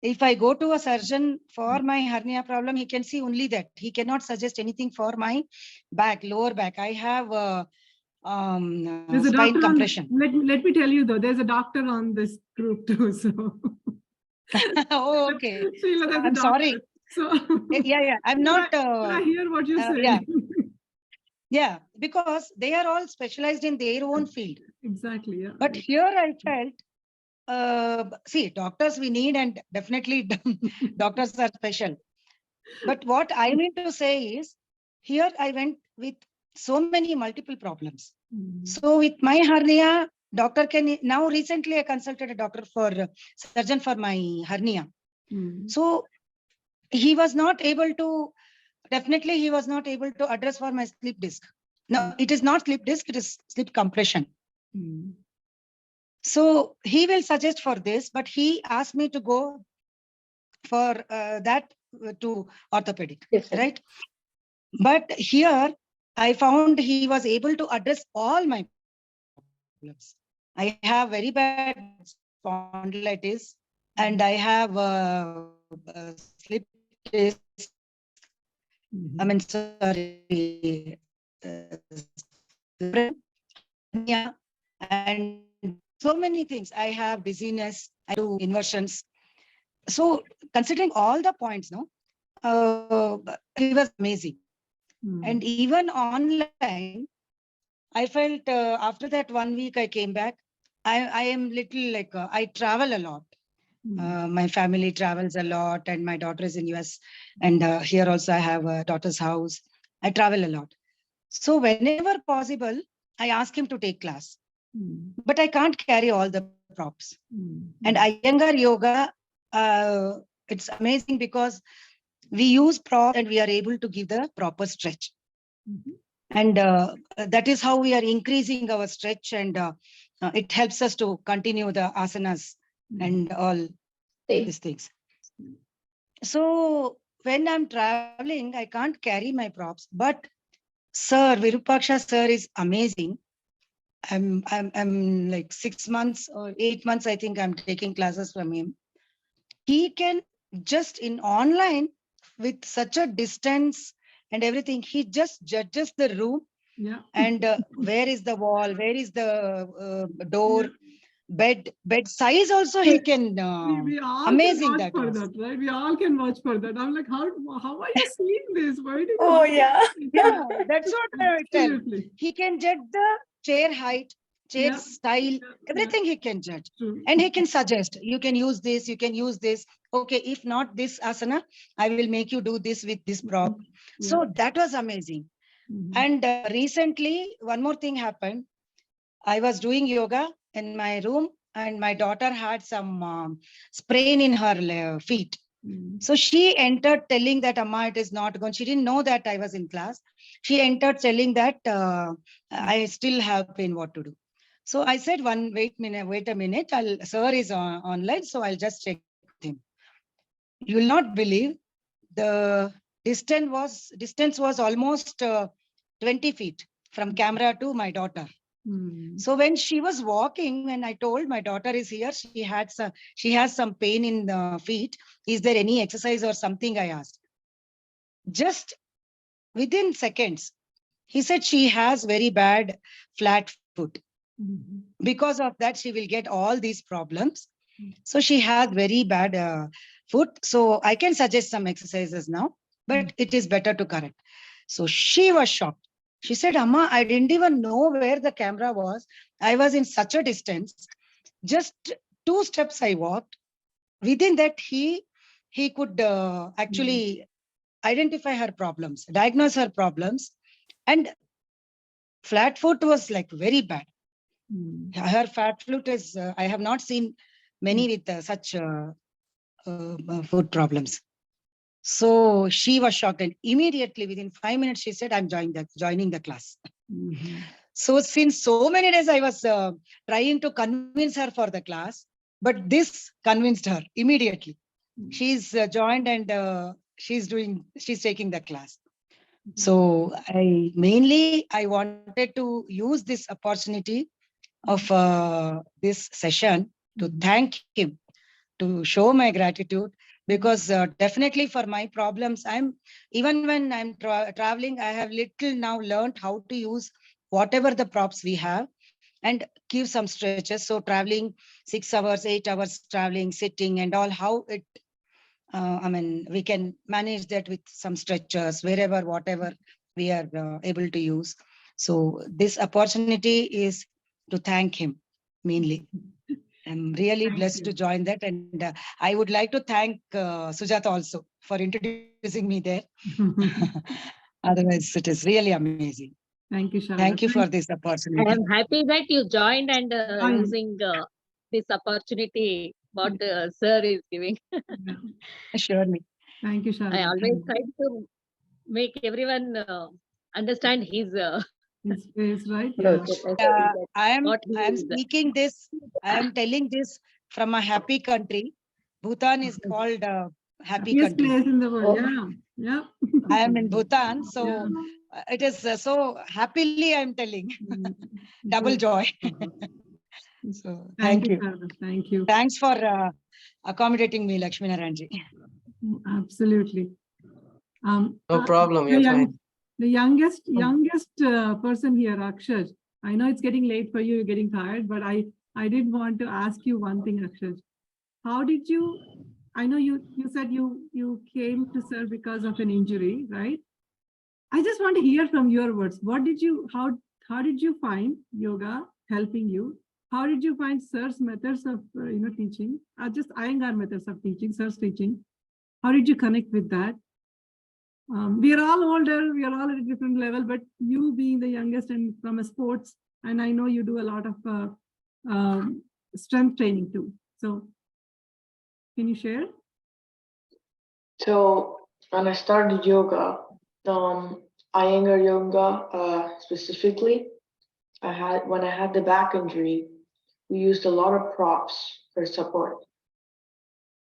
[SPEAKER 9] If I go to a surgeon for my hernia problem, he can see only that. He cannot suggest anything for my back, lower back. I have
[SPEAKER 1] there's a
[SPEAKER 9] spine
[SPEAKER 1] doctor
[SPEAKER 9] compression.
[SPEAKER 1] let me tell you though, there's a doctor on this group too. So
[SPEAKER 9] Oh, okay.
[SPEAKER 1] Sheila, there's a
[SPEAKER 9] I'm
[SPEAKER 1] doctor.
[SPEAKER 9] sorry.
[SPEAKER 1] So
[SPEAKER 9] Yeah. I'm not.
[SPEAKER 1] I hear what you say.
[SPEAKER 9] Yeah, because they are all specialized in their own field.
[SPEAKER 1] Exactly. Yeah.
[SPEAKER 9] But here I felt, see, doctors we need, and definitely doctors are special. But what I mean to say is, here I went with so many multiple problems. So with my hernia, doctor can, now recently I consulted a surgeon for my hernia. So he was not able to, definitely he was not able to address for my slip disc. No, it is not slip disc, it is slip compression. So he will suggest for this, but he asked me to go for that to orthopedic, right? But here I found he was able to address all my problems. I have very bad spondylitis, and I have slip disc. Sorry. And so many things. I have dizziness, I do inversions. So considering all the points, it was amazing. And even online, I felt after that 1 week I came back. I am little like, I travel a lot. My family travels a lot, and my daughter is in US, and here also I have a daughter's house. I travel a lot. So whenever possible, I ask him to take class, but I can't carry all the props. And Iyengar yoga, it's amazing because we use props and we are able to give the proper stretch. And that is how we are increasing our stretch, and it helps us to continue the asanas and all these things. So when I'm traveling, I can't carry my props, but Sir Virupaksha sir is amazing. I'm like 6 months or 8 months, I think I'm taking classes from him. He can just in online with such a distance and everything, he just judges the room.
[SPEAKER 1] Yeah.
[SPEAKER 9] And where is the wall, where is the door, bed size also he can.
[SPEAKER 1] We all
[SPEAKER 9] Amazing
[SPEAKER 1] can watch
[SPEAKER 9] that
[SPEAKER 1] for
[SPEAKER 9] was.
[SPEAKER 1] that, right? We all can watch for that. I'm like, how are you seeing this? Why did you
[SPEAKER 8] Oh,
[SPEAKER 1] do
[SPEAKER 8] yeah.
[SPEAKER 1] this?
[SPEAKER 9] Yeah, that's what I tell.
[SPEAKER 1] Absolutely.
[SPEAKER 9] He can judge the chair height, chair
[SPEAKER 1] Yeah.
[SPEAKER 9] style,
[SPEAKER 1] Yeah.
[SPEAKER 9] everything he can judge.
[SPEAKER 1] True.
[SPEAKER 9] And he can suggest, you can use this, you can use this. Okay, if not this asana, I will make you do this with this prop. So that was amazing. And recently, one more thing happened. I was doing yoga in my room, and my daughter had some sprain in her feet. So she entered telling that, Amma, it is not going. She didn't know that I was in class. She entered telling that I still have pain, what to do. So I said, wait a minute. Sir is online, so I'll just check with him. You will not believe, the distance was almost 20 feet from camera to my daughter. So when she was walking, when I told my daughter is here, she has some pain in the feet. Is there any exercise or something? I asked. Just within seconds, he said she has very bad flat foot. Because of that, she will get all these problems. So she has very bad foot. So I can suggest some exercises now, but it is better to correct. So she was shocked. She said, Amma, I didn't even know where the camera was. I was in such a distance. Just 2 steps I walked. Within that, he could actually identify her problems, diagnose her problems. And flat foot was like very bad. Her flat foot is, I have not seen many with such foot problems. So she was shocked, and immediately within 5 minutes, she said, I'm joining the class. So since so many days, I was trying to convince her for the class, but this convinced her immediately. She's joined, and she's taking the class. So I wanted to use this opportunity of this session to thank him, to show my gratitude, because definitely for my problems, even when I'm traveling, I have little now learned how to use whatever the props we have and give some stretches. So traveling 6 hours, 8 hours traveling, sitting and all, how it, we can manage that with some stretchers, wherever, whatever we are able to use. So this opportunity is to thank him mainly. I'm really blessed to join that. And I would like to thank Sujata also for introducing me there. Otherwise, it is really amazing.
[SPEAKER 1] Thank you, Sharada.
[SPEAKER 9] Thank you for this opportunity.
[SPEAKER 7] I am happy that you joined and using this opportunity what sir is giving.
[SPEAKER 9] Surely.
[SPEAKER 1] Thank you, Sharada.
[SPEAKER 7] I always try to make everyone understand his
[SPEAKER 1] It's right.
[SPEAKER 9] And,
[SPEAKER 1] Yeah.
[SPEAKER 9] I am
[SPEAKER 7] what he is.
[SPEAKER 9] speaking this, I am telling this from a happy country. Bhutan is called a happy
[SPEAKER 1] Happiest
[SPEAKER 9] country.
[SPEAKER 1] place in the world. Yeah. Yeah.
[SPEAKER 9] I am in Bhutan, so
[SPEAKER 1] Yeah.
[SPEAKER 9] it is so happily I am telling. Double joy. So thank you.
[SPEAKER 1] Sharada. Thank you.
[SPEAKER 9] Thanks for accommodating me, Lakshmi Narayanji.
[SPEAKER 1] Absolutely.
[SPEAKER 3] No problem, you're fine.
[SPEAKER 1] The youngest person here, Akshaj. I know it's getting late for you, you're getting tired, but I did want to ask you one thing, Akshaj. How did you, I know you said you came to Sir because of an injury, right? I just want to hear from your words. How did you find yoga helping you? how did you find Sir's methods of teaching? Just Iyengar methods of teaching, Sir's teaching. How did you connect with that? We are all older, we are all at a different level, but you being the youngest and from a sports, and I know you do a lot of strength training too. So can you share?
[SPEAKER 5] So when I started yoga, Iyengar yoga specifically, when I had the back injury, we used a lot of props for support.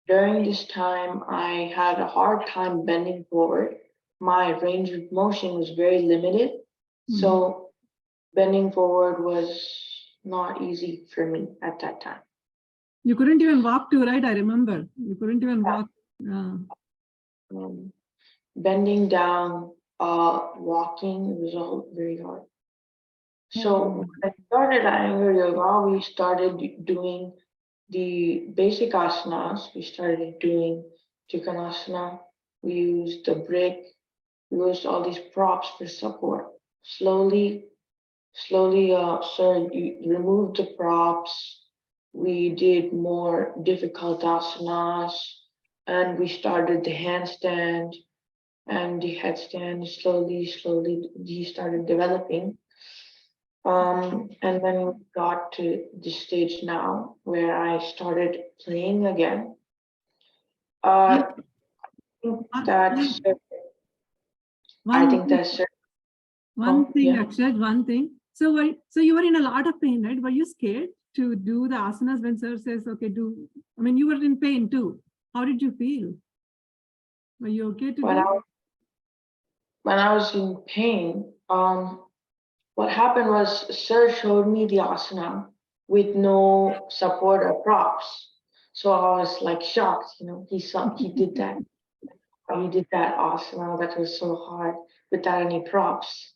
[SPEAKER 5] During this time, I had a hard time bending forward. My range of motion was very limited. So bending forward was not easy for me at that time.
[SPEAKER 1] You couldn't even walk too, right? I remember. You couldn't even walk.
[SPEAKER 5] Bending down, walking, it was all very hard. So when I started Iyengar yoga, we started doing the basic asanas. We started doing Trikonasana. We used the brick. We used all these props for support. Slowly, sir, you removed the props. We did more difficult asanas, and we started the handstand and the headstand. Slowly, he started developing. And then we got to the stage now where I started playing again. I think that's
[SPEAKER 1] One thing,
[SPEAKER 5] yeah.
[SPEAKER 1] Akshay, one thing. So you were in a lot of pain, right? Were you scared to do the asanas when Sir says, okay, do? I mean, you were in pain too. How did you feel? Were you okay to do?
[SPEAKER 5] When I was in pain, what happened was Sir showed me the asana with no support or props. So I was like shocked, he did that. He did that asana that was so hard without any props,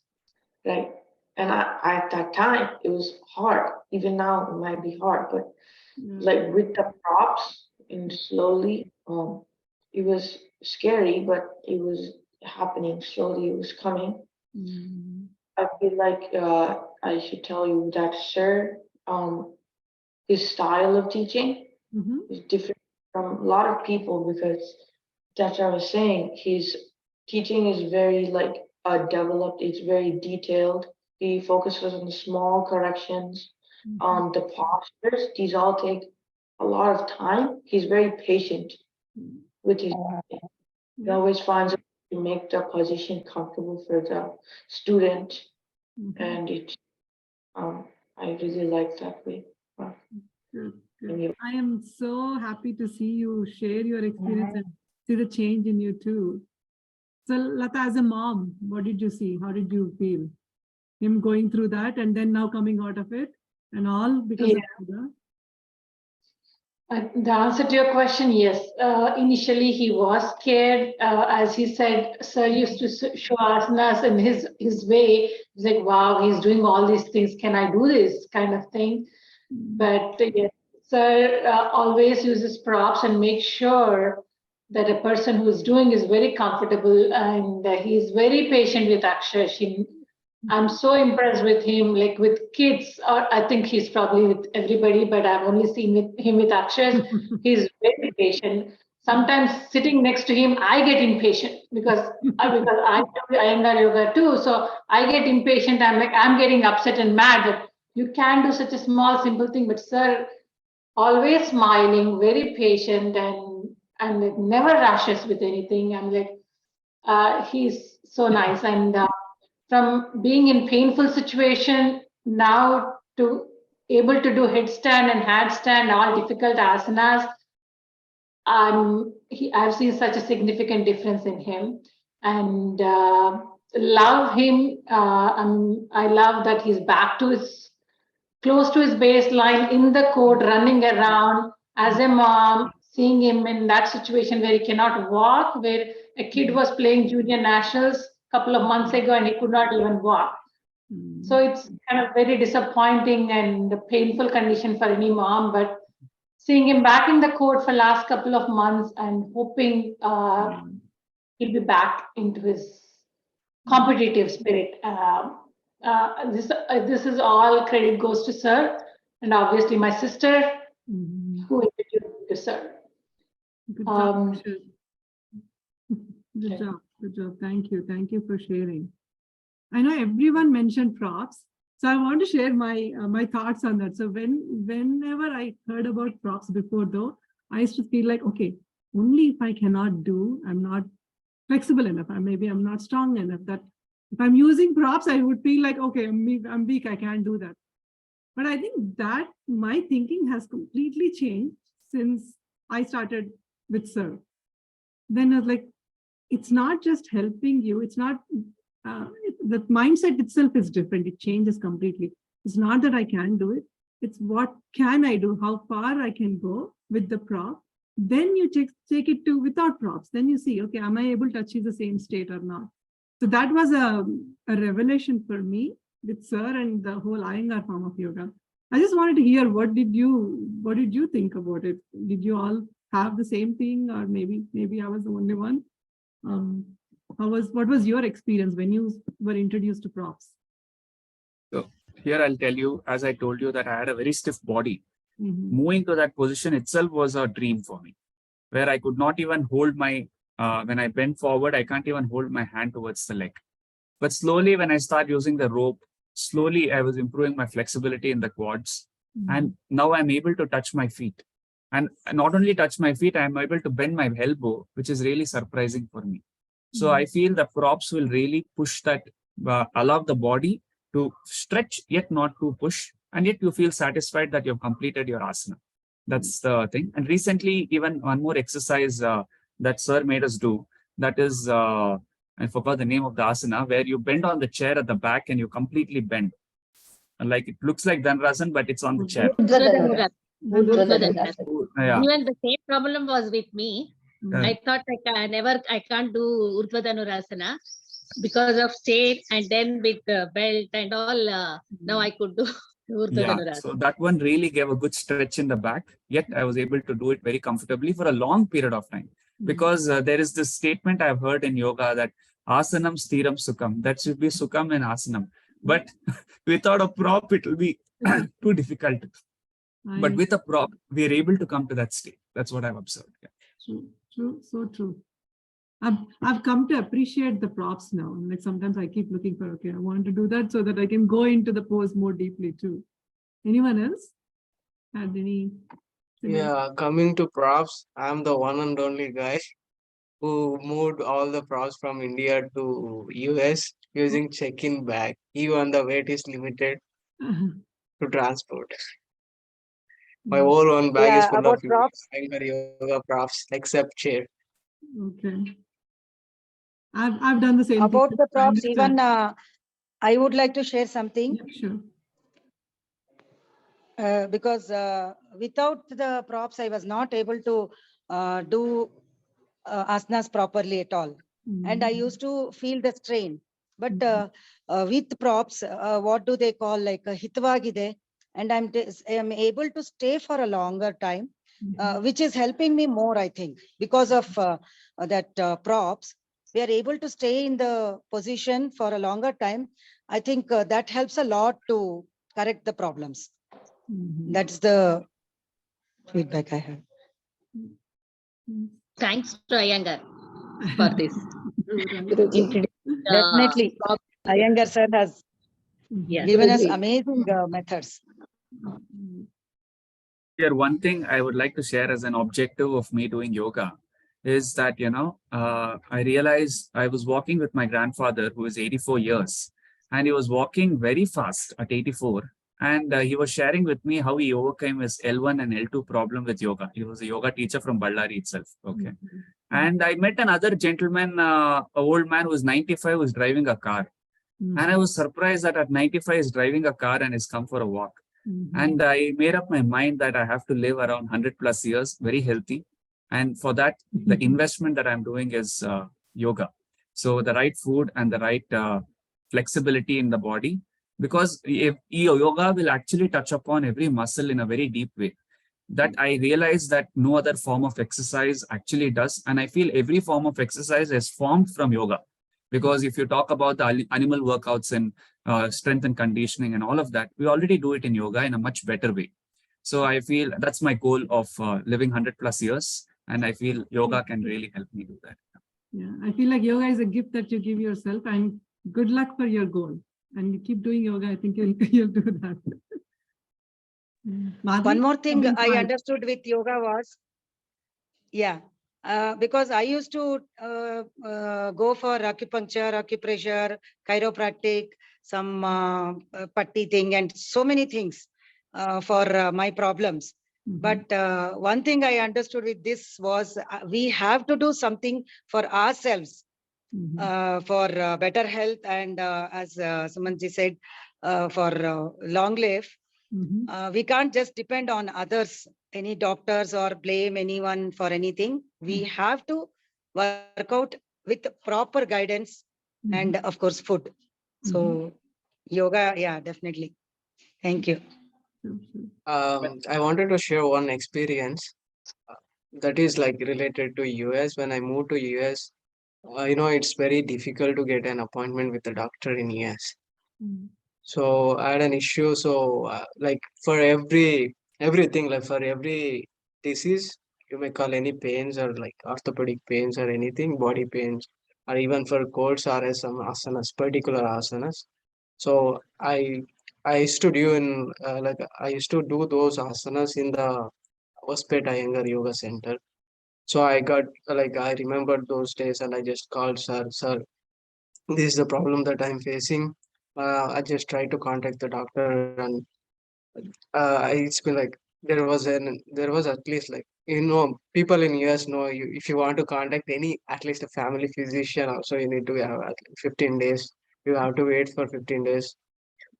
[SPEAKER 5] right? And at that time, it was hard. Even now, it might be hard, but like with the props and slowly, it was scary, but it was happening slowly. It was coming. I feel like I should tell you that Sir, his style of teaching is different from a lot of people, because that's what I was saying. His teaching is very developed. It's very detailed. He focuses on the small corrections, on the postures. These all take a lot of time. He's very patient with his. He always finds a way to make the position comfortable for the student, and I really like that way.
[SPEAKER 1] Good. I am so happy to see you share your experience and see the change in you too. So Lata, as a mom, what did you see? How did you feel? Him going through that and then now coming out of it and all because of yoga?
[SPEAKER 6] The answer to your question, yes. Initially, he was scared. As he said, Sir used to show asanas in his way. He's like, wow, he's doing all these things. Can I do this kind of thing? But yes, Sir always uses props and makes sure that a person who is doing is very comfortable, and he's very patient with Akshay. I'm so impressed with him, like with kids, or I think he's probably with everybody, but I've only seen him with Akshay. He's very patient. Sometimes sitting next to him, I get impatient because I do Iyengar yoga too. So I get impatient. I'm getting upset and mad that you can't do such a small, simple thing. But Sir, always smiling, very patient, and it never rushes with anything. I'm like, he's so nice. And from being in painful situation now to able to do headstand and handstand, all difficult asanas, I've seen such a significant difference in him, and love him. I love that he's back to close to his baseline in the court, running around. As a mom, seeing him in that situation where he cannot walk, where a kid was playing junior nationals a couple of months ago and he could not even walk. So it's kind of very disappointing and a painful condition for any mom, but seeing him back in the court for last couple of months and hoping he'll be back into his competitive spirit. This is all credit goes to Sir, and obviously my sister
[SPEAKER 1] Mhm.
[SPEAKER 6] who introduced me to sir.
[SPEAKER 1] Good job.
[SPEAKER 6] Um,
[SPEAKER 1] Akshay. Good job. Good job. Thank you. Thank you for sharing. I know everyone mentioned props, so I want to share my thoughts on that. So whenever I heard about props before, though, I used to feel like, okay, only if I cannot do, I'm not flexible enough, or maybe I'm not strong enough. That if I'm using props, I would feel like, okay, I'm weak, I can't do that. But I think that my thinking has completely changed since I started with Sir. Then I was like, it's not just helping you. It's not, the mindset itself is different. It changes completely. It's not that I can do it. It's what can I do? How far I can go with the prop. Then you take it to without props. Then you see, okay, am I able to achieve the same state or not? So that was a revelation for me with Sir and the whole Iyengar form of yoga. I just wanted to hear what did you think about it? Did you all have the same thing, or maybe I was the only one? What was your experience when you were introduced to props?
[SPEAKER 4] So here I'll tell you, as I told you, that I had a very stiff body.
[SPEAKER 1] Mhm.
[SPEAKER 4] Moving to that position itself was a dream for me, where I could not even hold my, when I bend forward, I can't even hold my hand towards the leg. But slowly, when I start using the rope, slowly I was improving my flexibility in the quads. And now I'm able to touch my feet. And not only touch my feet, I'm able to bend my elbow, which is really surprising for me. So I feel the props will really push that, allow the body to stretch, yet not to push. And yet you feel satisfied that you've completed your asana. That's the thing. And recently, even one more exercise that Sir made us do, that is, I forgot the name of the asana, where you bend on the chair at the back and you completely bend. And like it looks like Dhanrasan, but it's on the chair.
[SPEAKER 2] Urdhva
[SPEAKER 7] Urdhva
[SPEAKER 2] Dhanurasana.
[SPEAKER 4] Yeah.
[SPEAKER 7] Even the same problem was with me. I thought I can't do Urdhva Dhanurasana because of chain, and then with the belt and all. Now I could do Urdhva
[SPEAKER 4] Yeah,
[SPEAKER 7] Dhanurasana.
[SPEAKER 4] so that one really gave a good stretch in the back, yet I was able to do it very comfortably for a long period of time. Because there is this statement I've heard in yoga that asanam stiram sukham, that should be sukham and asanam. But without a prop, it will be too difficult. But with a prop, we are able to come to that state. That's what I've observed. Yeah.
[SPEAKER 1] True, so true. I've come to appreciate the props now. Like sometimes I keep looking for, okay, I want to do that so that I can go into the pose more deeply too. Anyone else had any?
[SPEAKER 3] Yeah, coming to props, I'm the one and only guy who moved all the props from India to US using check-in bag. Even the weight is limited to transport. My whole one bag is
[SPEAKER 9] Yeah,
[SPEAKER 3] full of
[SPEAKER 9] about props.
[SPEAKER 3] yoga props, except chair.
[SPEAKER 1] Okay. I've done the same
[SPEAKER 9] About
[SPEAKER 1] thing.
[SPEAKER 9] the
[SPEAKER 1] I
[SPEAKER 9] props,
[SPEAKER 1] understand.
[SPEAKER 9] even I would like to share something.
[SPEAKER 1] Yeah, sure.
[SPEAKER 9] Because without the props, I was not able to do asanas properly at all. And I used to feel the strain. But with props, what do they call, like a hitvagide? And I'm able to stay for a longer time, which is helping me more, I think, because of that props. We are able to stay in the position for a longer time. I think that helps a lot to correct the problems. That's the feedback I have.
[SPEAKER 7] Thanks to Iyengar for this.
[SPEAKER 2] Guruji.
[SPEAKER 9] Definitely. Iyengar sir has
[SPEAKER 7] Yes.
[SPEAKER 9] given us
[SPEAKER 2] Guruji.
[SPEAKER 9] amazing methods.
[SPEAKER 4] Here, one thing I would like to share as an objective of me doing yoga is that, I realized I was walking with my grandfather, who is 84 years, and he was walking very fast at 84. And he was sharing with me how he overcame his L1 and L2 problem with yoga. He was a yoga teacher from Ballari itself. Okay. And I met another gentleman, an old man who was 95, who was driving a car. And I was surprised that at 95 he's driving a car and has come for a walk. And I made up my mind that I have to live around 100+ years, very healthy. And for that, the investment that I'm doing is yoga. So the right food and the right flexibility in the body, because if yoga will actually touch upon every muscle in a very deep way. That I realize that no other form of exercise actually does. And I feel every form of exercise is formed from yoga, Because if you talk about the animal workouts and strength and conditioning and all of that, we already do it in yoga in a much better way. So I feel that's my goal of living 100+ years. And I feel yoga can really help me do that.
[SPEAKER 1] Yeah, I feel like yoga is a gift that you give yourself, and good luck for your goal. And you keep doing yoga, I think you'll do that. Madhuri,
[SPEAKER 9] One more
[SPEAKER 1] you've
[SPEAKER 9] thing
[SPEAKER 1] been
[SPEAKER 9] I
[SPEAKER 1] quiet.
[SPEAKER 9] understood with yoga was, yeah, because I used to go for acupuncture, acupressure, chiropractic, some patti thing, and so many things for my problems.
[SPEAKER 1] Mhm.
[SPEAKER 9] But one thing I understood with this was we have to do something for ourselves
[SPEAKER 1] Mhm.
[SPEAKER 9] for better health and as Sumanji said, for long life.
[SPEAKER 1] Mhm.
[SPEAKER 9] We can't just depend on others, any doctors or blame anyone for anything. We have to work out with proper guidance and of course food. So yoga, yeah, definitely. Thank you.
[SPEAKER 1] Sure, sure.
[SPEAKER 3] I wanted to share one experience uh, that is like related to US. When I moved to US, it's very difficult to get an appointment with a doctor in US.
[SPEAKER 1] Mhm.
[SPEAKER 3] So I had an issue. So like for everything, like for every disease, you may call any pains or like orthopedic pains or anything, body pains, or even for colds or some asanas, particular asanas. So I used to do in like I used to do those asanas in the Hospet Iyengar Yoga Center. So I got like I remembered those days and I just called sir, this is the problem that I'm facing. I just tried to contact the doctor and it's been like there was at least like people in US know you if you want to contact any at least a family physician also you need to have at least 15 days. You have to wait for 15 days.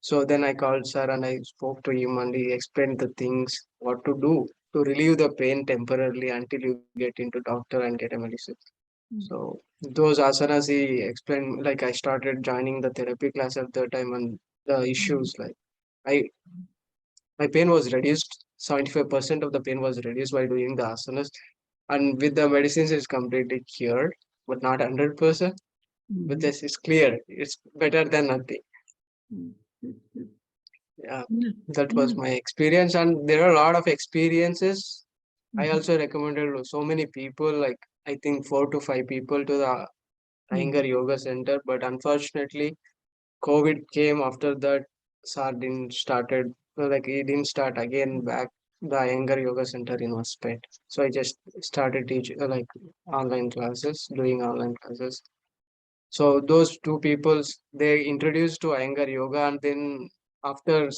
[SPEAKER 3] So then I called sir and I spoke to him and he explained the things what to do to relieve the pain temporarily until you get into doctor and get a medicine. So those asanas he explained, like I started joining the therapy class at that time and the issues like I my pain was reduced. 75% of the pain was reduced by doing the asanas. And with the medicines it's completely cured, but not 100%. But this is clear. It's better than nothing.
[SPEAKER 1] Mhm. Good, good.
[SPEAKER 3] Yeah,
[SPEAKER 1] Yeah.
[SPEAKER 3] that
[SPEAKER 1] Yeah.
[SPEAKER 3] was my experience. And there are a lot of experiences. I
[SPEAKER 1] Mhm.
[SPEAKER 3] also recommended to so many people, like I think 4 to 5 people to the Iyengar Yoga Center. But unfortunately, COVID came after that. Sir didn't started like he didn't start again back the Iyengar Yoga Center in Hospet. So I just started teaching like online classes, doing online classes. So those two peoples they introduced to Iyengar Yoga, and then after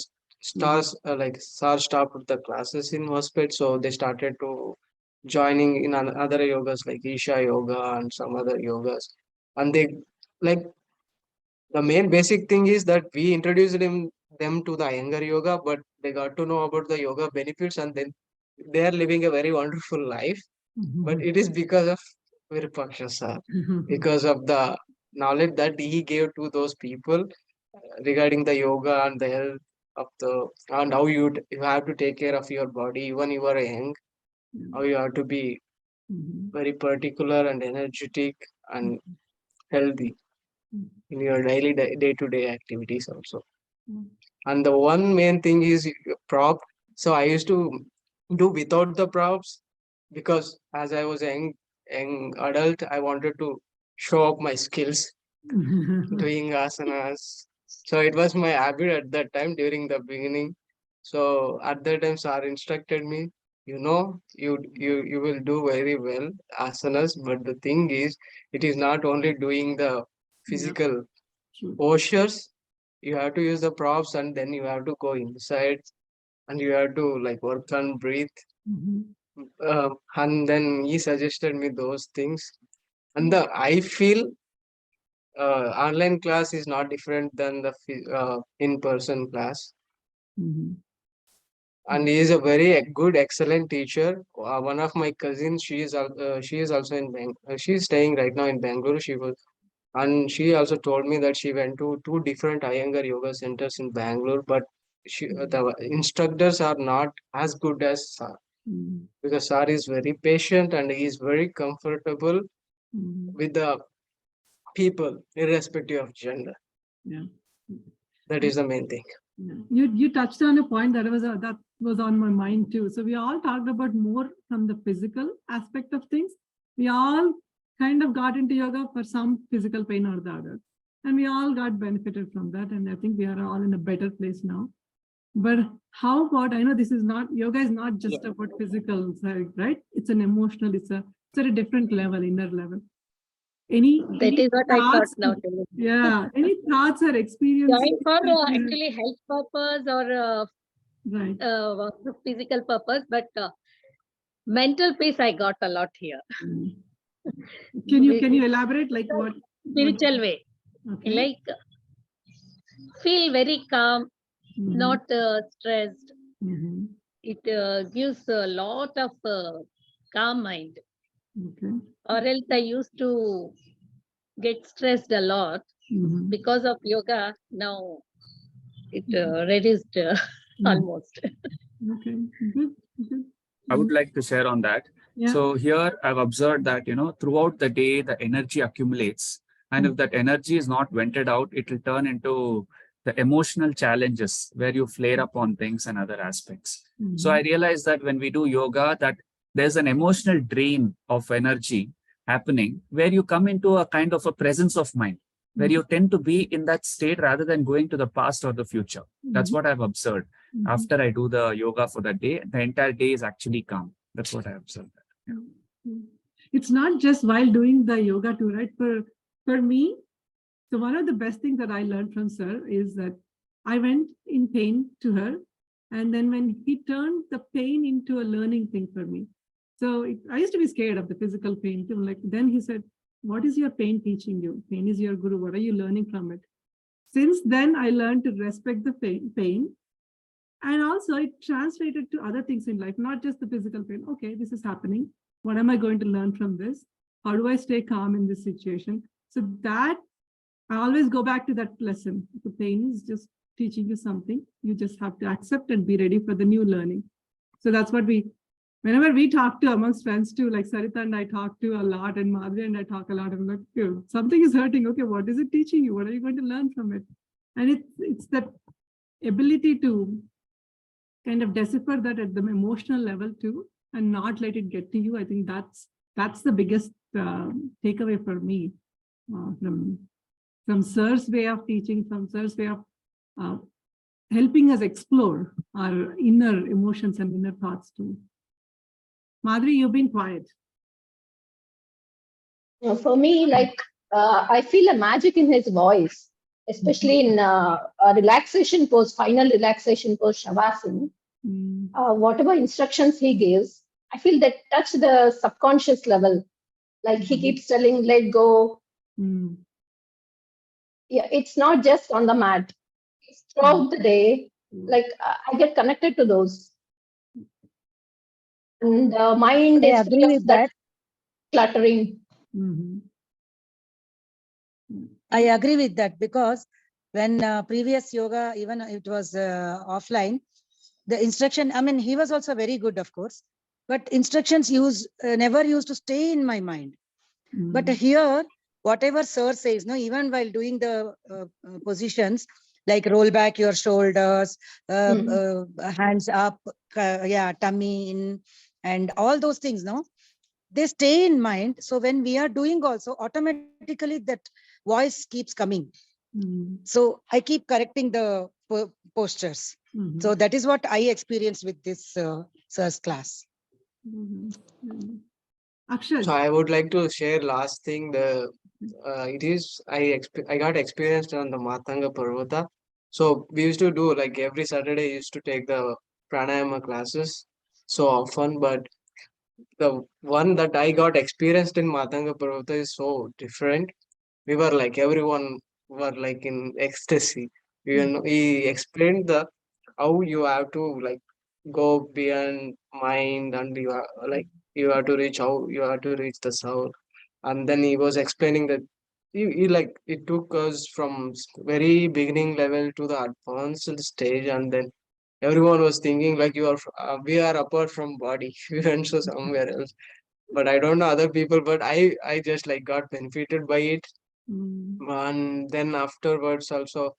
[SPEAKER 3] stars like Sir stopped the classes in Hospet, so they started to joining in other yogas like Isha Yoga and some other yogas, and they like the main basic thing is that we introduced them to the Iyengar yoga, but they got to know about the yoga benefits and then they are living a very wonderful life. But it is because of Virupaksha sir, because of the knowledge that he gave to those people regarding the yoga and the health of the and how you have to take care of your body even you are young, how you have to be
[SPEAKER 1] Mhm.
[SPEAKER 3] very particular and energetic and healthy
[SPEAKER 1] Mhm.
[SPEAKER 3] in your daily day-to-day activities also.
[SPEAKER 1] Mhm.
[SPEAKER 3] And the one main thing is prop. So I used to do without the props because as I was a young adult, I wanted to show up my skills doing asanas. So it was my habit at that time during the beginning. So at that time, sir instructed me, you will do very well asanas, but the thing is, it is not only doing the
[SPEAKER 1] Yeah,
[SPEAKER 3] physical
[SPEAKER 1] true.
[SPEAKER 3] postures, you have to use the props and then you have to go inside and you have to like work on breathe.
[SPEAKER 1] Mhm.
[SPEAKER 3] And then he suggested me those things. And the I feel online class is not different than the in-person class.
[SPEAKER 1] Mhm.
[SPEAKER 3] And he is a very good, excellent teacher. One of my cousins, she is also in she is staying right now in Bangalore. And she also told me that she went to two different Iyengar yoga centers in Bangalore, but the instructors are not as good as Sir
[SPEAKER 1] Mhm.
[SPEAKER 3] because Sir is very patient and he is very comfortable
[SPEAKER 1] Mhm.
[SPEAKER 3] with the people, irrespective of gender.
[SPEAKER 1] Yeah.
[SPEAKER 3] That is the main thing.
[SPEAKER 1] Yeah. You touched on a point that was on my mind too. So we all talked about more from the physical aspect of things. We all kind of got into yoga for some physical pain or the other, and we all got benefited from that. And I think we are all in a better place now. But how about, I know this is not, yoga is not just about physical side, right? It's an emotional, it's at a different level, inner level.
[SPEAKER 7] That is what I thought
[SPEAKER 1] thoughts?
[SPEAKER 7] now.
[SPEAKER 1] Yeah, any thoughts or experiences?
[SPEAKER 7] Join for actually health purpose or
[SPEAKER 1] Right.
[SPEAKER 7] physical purpose, but mental peace I got a lot here.
[SPEAKER 1] Can you elaborate, like what?
[SPEAKER 7] Spiritual way,
[SPEAKER 1] Okay.
[SPEAKER 7] like feel very calm, not stressed. It gives a lot of calm mind.
[SPEAKER 1] Okay.
[SPEAKER 7] Or else I used to get stressed a lot. Because of yoga. Now it reduced almost.
[SPEAKER 1] Okay, good.
[SPEAKER 4] I would like to share on that.
[SPEAKER 1] Yeah.
[SPEAKER 4] So here I've observed that, throughout the day, the energy accumulates. And if that energy is not vented out, it will turn into the emotional challenges where you flare up on things and other aspects. So I realized that when we do yoga, that there's an emotional drain of energy happening where you come into a kind of a presence of mind, where you tend to be in that state rather than going to the past or the future. That's what I've observed. After I do the yoga for the day, the entire day is actually calm. That's what I observed. Yeah.
[SPEAKER 1] It's not just while doing the yoga too, right? For me, so one of the best things that I learned from Sir is that I went in pain to her. And then when he turned the pain into a learning thing for me. So I used to be scared of the physical pain too. Like then he said, what is your pain teaching you? Pain is your guru. What are you learning from it? Since then, I learned to respect the pain. And also it translated to other things in life, not just the physical pain. Okay, this is happening. What am I going to learn from this? How do I stay calm in this situation? So that I always go back to that lesson. The pain is just teaching you something. You just have to accept and be ready for the new learning. So that's what whenever we talk to amongst friends too, like Sarita and I talk to a lot, and Madhuri and I talk a lot. I'm like, something is hurting. Okay, what is it teaching you? What are you going to learn from it? And it's that ability to kind of decipher that at the emotional level too, and not let it get to you. I think that's the biggest takeaway for me from Sir's way of teaching, from Sir's way of helping us explore our inner emotions and inner thoughts too. Madhuri, you've been quiet.
[SPEAKER 2] For me, I feel a magic in his voice, especially in a relaxation pose, final relaxation pose, Shavasana. Whatever instructions he gives, I feel that touch the subconscious level. Like he keeps telling, let go. Yeah, it's not just on the mat. It's throughout the day. Like I get connected to those. And mind
[SPEAKER 9] I
[SPEAKER 2] is
[SPEAKER 9] agree
[SPEAKER 2] free of
[SPEAKER 9] with
[SPEAKER 2] that cluttering.
[SPEAKER 9] I agree with that because when previous yoga, even it was offline, the instruction, I mean, he was also very good, of course, but instructions never used to stay in my mind. But here, whatever Sir says, no, even while doing the positions, like roll back your shoulders, hands up, tummy in, and all those things, no, they stay in mind. So when we are doing also, automatically that voice keeps coming. So I keep correcting the postures. So that is what I experienced with this Sir's class.
[SPEAKER 1] Akshay.
[SPEAKER 3] So I would like to share last thing. I got experienced on the Matanga Parvata. So we used to do like every Saturday. Used to take the pranayama classes so often, but the one that I got experienced in Matanga Parvata is so different. We were like everyone were like in ecstasy. He explained how you have to like go beyond mind, and you have to reach the soul. And then he was explaining that he like it took us from very beginning level to the advanced stage, and then everyone was thinking like we are apart from body. We went to somewhere else. But I don't know other people, but I just like got benefited by it. And then afterwards also,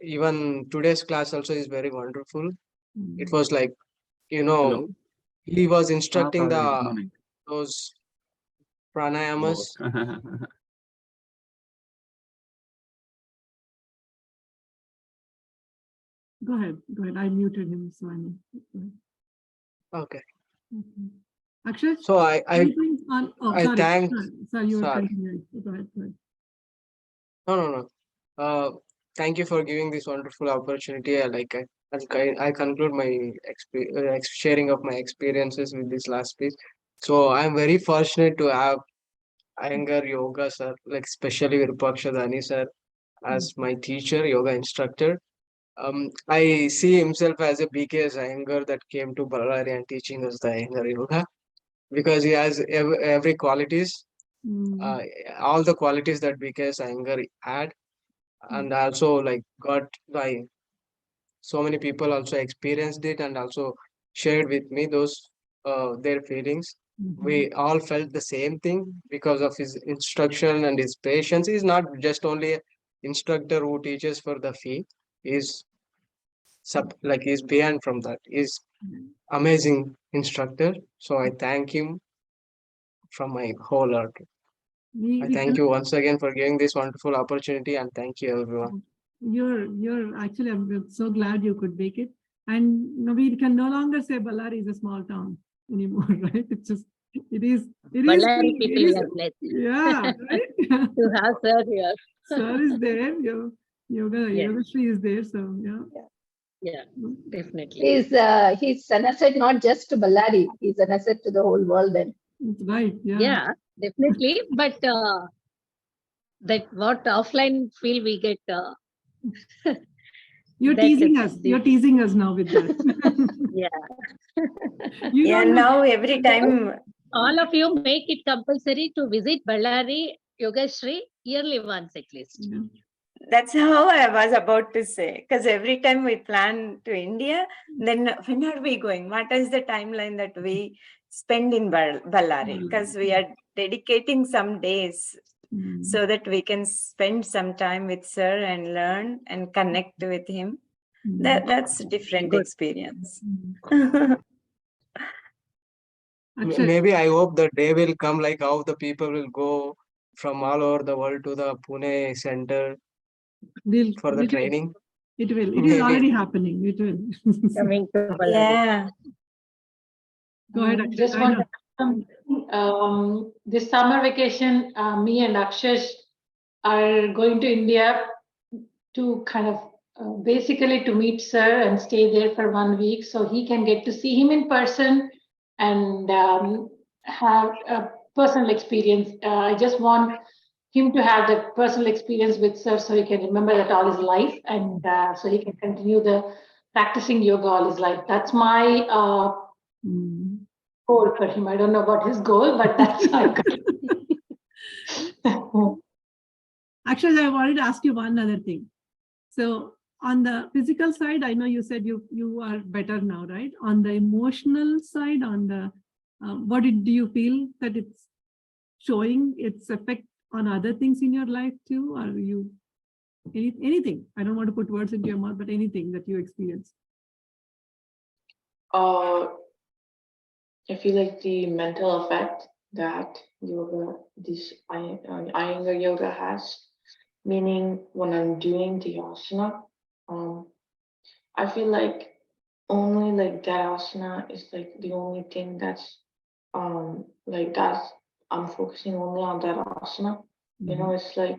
[SPEAKER 3] even today's class also is very wonderful. It was like,
[SPEAKER 4] Hello.
[SPEAKER 3] he was instructing
[SPEAKER 4] Prabhu, good morning.
[SPEAKER 3] those
[SPEAKER 4] Oh.
[SPEAKER 3] pranayamas.
[SPEAKER 1] Go ahead. I muted him, so I know. Go ahead.
[SPEAKER 3] Okay.
[SPEAKER 1] Okay. Akshay?
[SPEAKER 3] So I
[SPEAKER 1] anything on,
[SPEAKER 3] I
[SPEAKER 1] sorry.
[SPEAKER 3] thank.
[SPEAKER 1] Sorry, you were
[SPEAKER 3] Sorry.
[SPEAKER 1] continuing. Go ahead.
[SPEAKER 3] No. Thank you for giving this wonderful opportunity. I conclude my sharing of my experiences with this last piece. So I'm very fortunate to have Iyengar Yoga sir, like especially Virupaksha Dani sir, as my teacher, yoga instructor. I see himself as a BKS Iyengar that came to Ballari and teaching us the Iyengar Yoga, because he has every qualities, all the qualities that BKS Iyengar had, and also like got by so many people also experienced it and also shared with me those their feelings. We all felt the same thing because of his instruction and his patience. He's not just only an instructor who teaches for the fee. He's he's beyond from that. He's amazing instructor. So I thank him from my whole heart. I thank you once again for giving this wonderful opportunity, and thank you everyone.
[SPEAKER 1] You're actually, I'm so glad you could make it. And we can no longer say Ballari is a small town anymore, right? It's just, it is.
[SPEAKER 7] Ballari people we are blessed.
[SPEAKER 1] Yeah, right?
[SPEAKER 7] To have sir here.
[SPEAKER 1] Sir is there. Yogasree is there. So
[SPEAKER 7] Yeah, definitely.
[SPEAKER 2] He's an asset not just to Ballari, he's an asset to the whole world then.
[SPEAKER 1] Right.
[SPEAKER 7] Yeah, definitely. But that what offline feel we get.
[SPEAKER 1] You're teasing us. You're teasing us now with that.
[SPEAKER 7] Yeah.
[SPEAKER 8] Now every time.
[SPEAKER 7] All of you make it compulsory to visit Ballari Yogasree yearly once at least.
[SPEAKER 8] That's how I was about to say, because every time we plan to India, then when are we going? What is the timeline that we spend in Ballari? Because we are dedicating some days so that we can spend some time with sir and learn and connect with him. That's a different experience.
[SPEAKER 3] Maybe I hope the day will come like how the people will go from all over the world to the Pune center for the training.
[SPEAKER 1] It will. It is already happening. It will.
[SPEAKER 7] Coming to Ballari.
[SPEAKER 8] Yeah.
[SPEAKER 1] Go ahead, Akshay.
[SPEAKER 6] Just want to, this summer vacation, me and Akshay are going to India to kind of basically to meet sir and stay there for 1 week so he can get to see him in person and have a personal experience. I just want him to have that personal experience with sir so he can remember that all his life and so he can continue the practicing yoga all his life. That's my goal for him. I don't know about his goal, but that's my goal.
[SPEAKER 1] Actually, I wanted to ask you one other thing. So on the physical side, I know you said you are better now, right? On the emotional side, on the what do you feel that it's showing its effect on other things in your life too? Or you anything? I don't want to put words into your mouth, but anything that you experience.
[SPEAKER 5] I feel like the mental effect that yoga, this Iyengar yoga has, meaning when I'm doing the asana, I feel like only like that asana is like the only thing that's like that's I'm focusing only on that asana. You know, it's like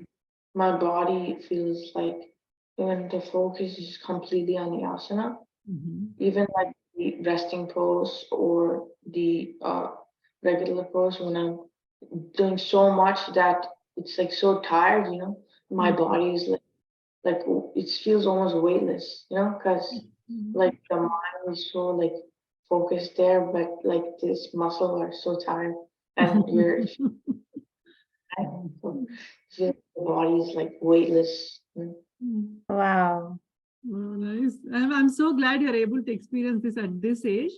[SPEAKER 5] my body feels like when the focus is completely on the asana, even like the resting pose or the regular pose, when I'm doing so much that it's like so tired, you know, my body is like it feels almost weightless, you know, because like the mind is so like focused there, but like this muscle are so tired and you're so the body is like weightless.
[SPEAKER 8] Wow.
[SPEAKER 1] Oh, nice. I'm so glad you're able to experience this at this age,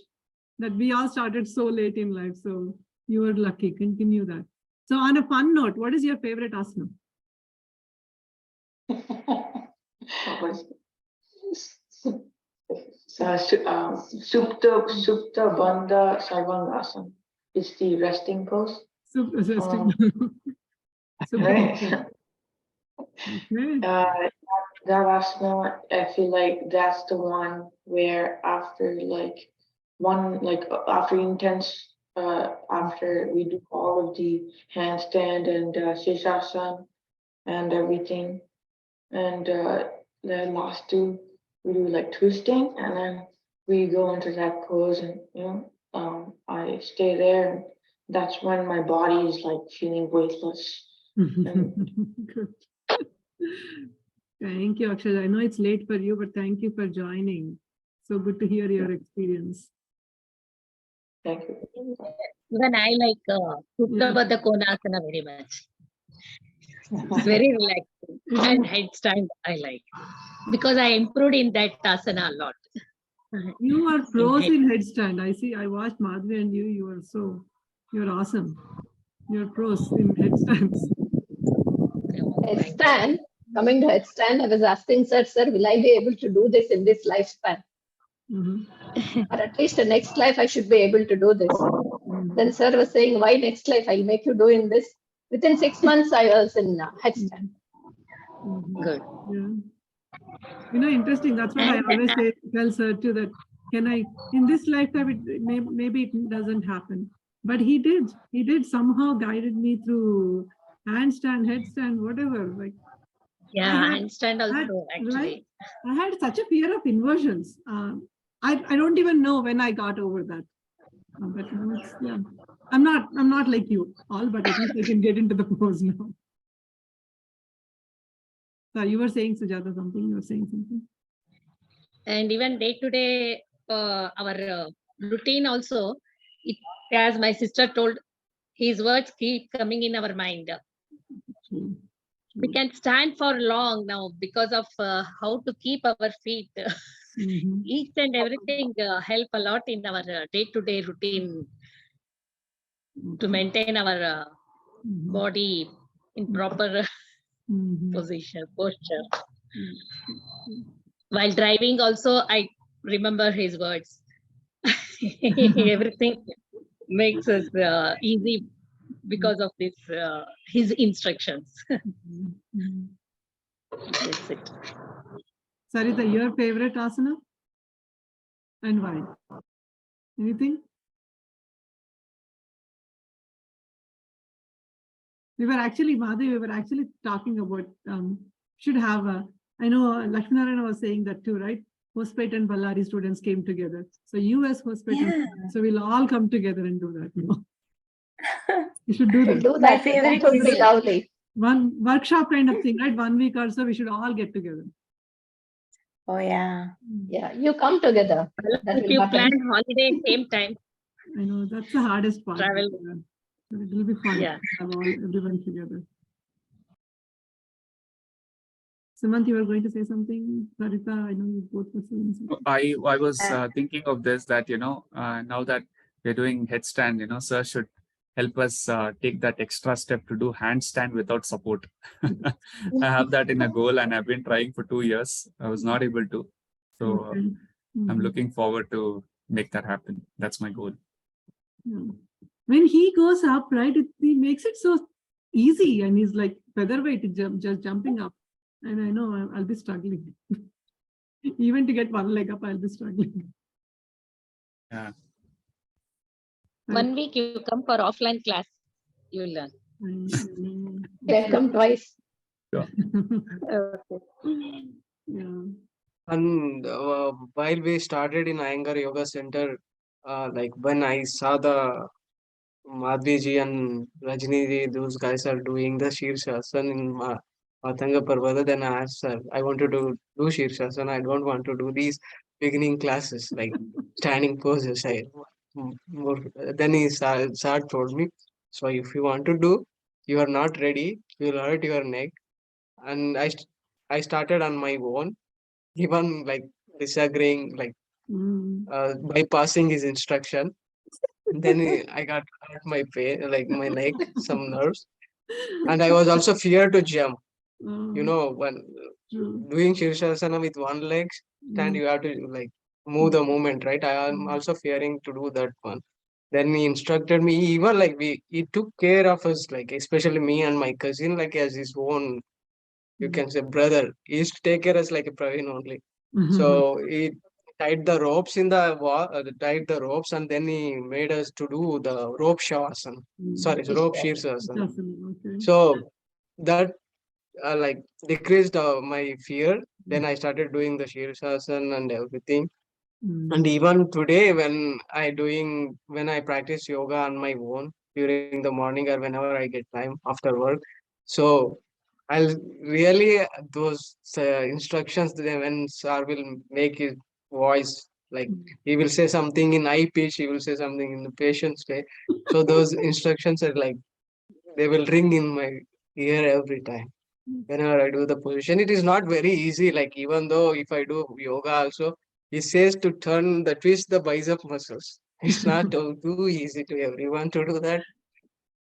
[SPEAKER 1] that we all started so late in life. So you were lucky. Continue that. So on a fun note, what is your favorite asana?
[SPEAKER 5] what is Supta Bandha Sarvangasana. It's the resting pose.
[SPEAKER 1] Super.
[SPEAKER 5] Right?
[SPEAKER 1] Okay.
[SPEAKER 5] That asana, I feel like that's the one where after after intense after we do all of the handstand and shirshasana and everything, and the last two we do like twisting, and then we go into that pose, and I stay there, and that's when my body is like feeling weightless.
[SPEAKER 1] Good. Thank you, Akshay. I know it's late for you, but thank you for joining. So good to hear your experience.
[SPEAKER 5] Thank you.
[SPEAKER 7] Even I like Suptabadha Konasana very much. It's very relaxing. And headstand I like. Because I improved in that asana a lot.
[SPEAKER 1] You are pros in headstand. I see. I watched Madhvi and you. You're awesome. You're pros in headstands.
[SPEAKER 2] Headstand, coming to headstand, I was asking sir, will I be able to do this in this lifespan? Or at least the next life I should be able to do this. Then sir was saying, why next life? I'll make you do in this. Within 6 months, I was in headstand.
[SPEAKER 7] Good.
[SPEAKER 1] Yeah. Interesting. That's what I always tell sir too, that in this lifetime, maybe it doesn't happen. But he did somehow guided me through handstand, headstand, whatever. Like,
[SPEAKER 7] yeah, handstand also actually.
[SPEAKER 1] I had such a fear of inversions. I don't even know when I got over that. But yeah, I'm not like you all, but at least I can get into the pose now. So you were saying, Sujata, something. You were saying something.
[SPEAKER 7] And even day to day, our routine also, as my sister told, his words keep coming in our mind. We can stand for long now because of how to keep our feet. Each and everything help a lot in our day-to-day routine to maintain our body in proper position, posture. While driving also, I remember his words. Everything makes us easy because of this his instructions. That's it.
[SPEAKER 1] Sarita, your favorite asana? And why? Anything? Madhavi, we were actually talking about should have I know Lakshminarayan was saying that too, right? Hospet and Ballari students came together. So you as Hospet, so we'll all come together and do that. You should do that.
[SPEAKER 2] My favorite would be lovely.
[SPEAKER 1] One workshop kind of thing, right? 1 week or so, we should all get together.
[SPEAKER 8] Oh, yeah.
[SPEAKER 2] Yeah, you come together. That
[SPEAKER 7] if
[SPEAKER 2] will
[SPEAKER 7] you
[SPEAKER 2] happen.
[SPEAKER 7] plan holiday same time.
[SPEAKER 1] I know that's the hardest part.
[SPEAKER 7] Travel.
[SPEAKER 1] But it will be fun
[SPEAKER 7] Yeah.
[SPEAKER 1] to have everyone together. Sumant, you were going to say something. Sarita, I know you both were saying something.
[SPEAKER 4] I was thinking of this, that, now that we're doing headstand, sir should help us take that extra step to do handstand without support. I have that in a goal and I've been trying for 2 years. I was not able to. So I'm looking forward to make that happen. That's my goal.
[SPEAKER 1] Yeah. When he goes up, right, he makes it so easy, and he's like featherweight, just jumping up. And I know I'll be struggling. Even to get one leg up, I'll be struggling.
[SPEAKER 4] Yeah.
[SPEAKER 7] 1 week you come for offline class, you will learn.
[SPEAKER 2] Can come twice.
[SPEAKER 4] Sure.
[SPEAKER 1] Yeah.
[SPEAKER 3] And while we started in Iyengar Yoga Center, like when I saw the Madhvi ji and Rajni ji, those guys are doing the Shirshasana in Matanga Parvata, then I asked sir, I wanted to do Shirshasana. I don't want to do these beginning classes like standing poses. Then sir told me, so if you want to do, you are not ready, you will hurt your neck. And I started on my own, even like disagreeing, like bypassing his instruction. Then I got hurt my pain, like my neck, some nerves, and I was also feared to jump. You know, when
[SPEAKER 1] True.
[SPEAKER 3] doing Shirshasana with one leg stand,
[SPEAKER 1] Mm.
[SPEAKER 3] you have to like move the movement, right? I am
[SPEAKER 1] Mm.
[SPEAKER 3] also fearing to do that one. Then he instructed me, even like he took care of us, like especially me and my cousin, like as his own, you can say brother. He used to take care of us like a Praveen only. So he tied the ropes in the wall, tied the ropes, and then he made us to do the rope shavasana. Sorry, it's rope shirsasana.
[SPEAKER 1] Okay.
[SPEAKER 3] So that like decreased my fear. Then I started doing the shirsasana and everything. And even today, when I practice yoga on my own during the morning or whenever I get time after work, so I'll really those instructions when sir will make his voice like he will say something in high pitch, he will say something in the patient's way. So those instructions are like they will ring in my ear every time whenever I do the position. It is not very easy. Like even though if I do yoga also, he says to twist the bicep muscles. It's not too easy to everyone to do that.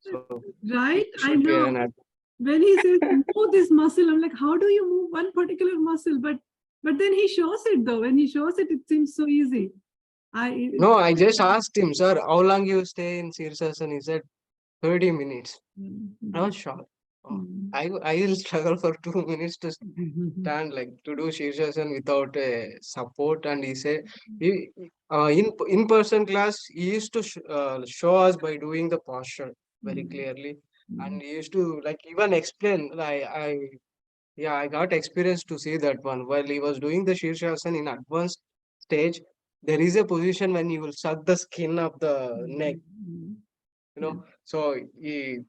[SPEAKER 3] So
[SPEAKER 1] Right,
[SPEAKER 3] you
[SPEAKER 1] I
[SPEAKER 3] should be
[SPEAKER 1] know.
[SPEAKER 3] an
[SPEAKER 1] When he says move this muscle, I'm like, how do you move one particular muscle? But then he shows it though. When he shows it, it seems so easy.
[SPEAKER 3] No, I just asked him, sir, how long you stay in Sirsasana? He said 30 minutes. I was shocked. Oh, I will struggle for 2 minutes to stand like to do Shirshasana without support. And he said, in person class, he used to show us by doing the posture very clearly. And he used to like even explain. Yeah, I got experience to see that one. While he was doing the Shirshasana in advanced stage, there is a position when you will suck the skin of the neck, So he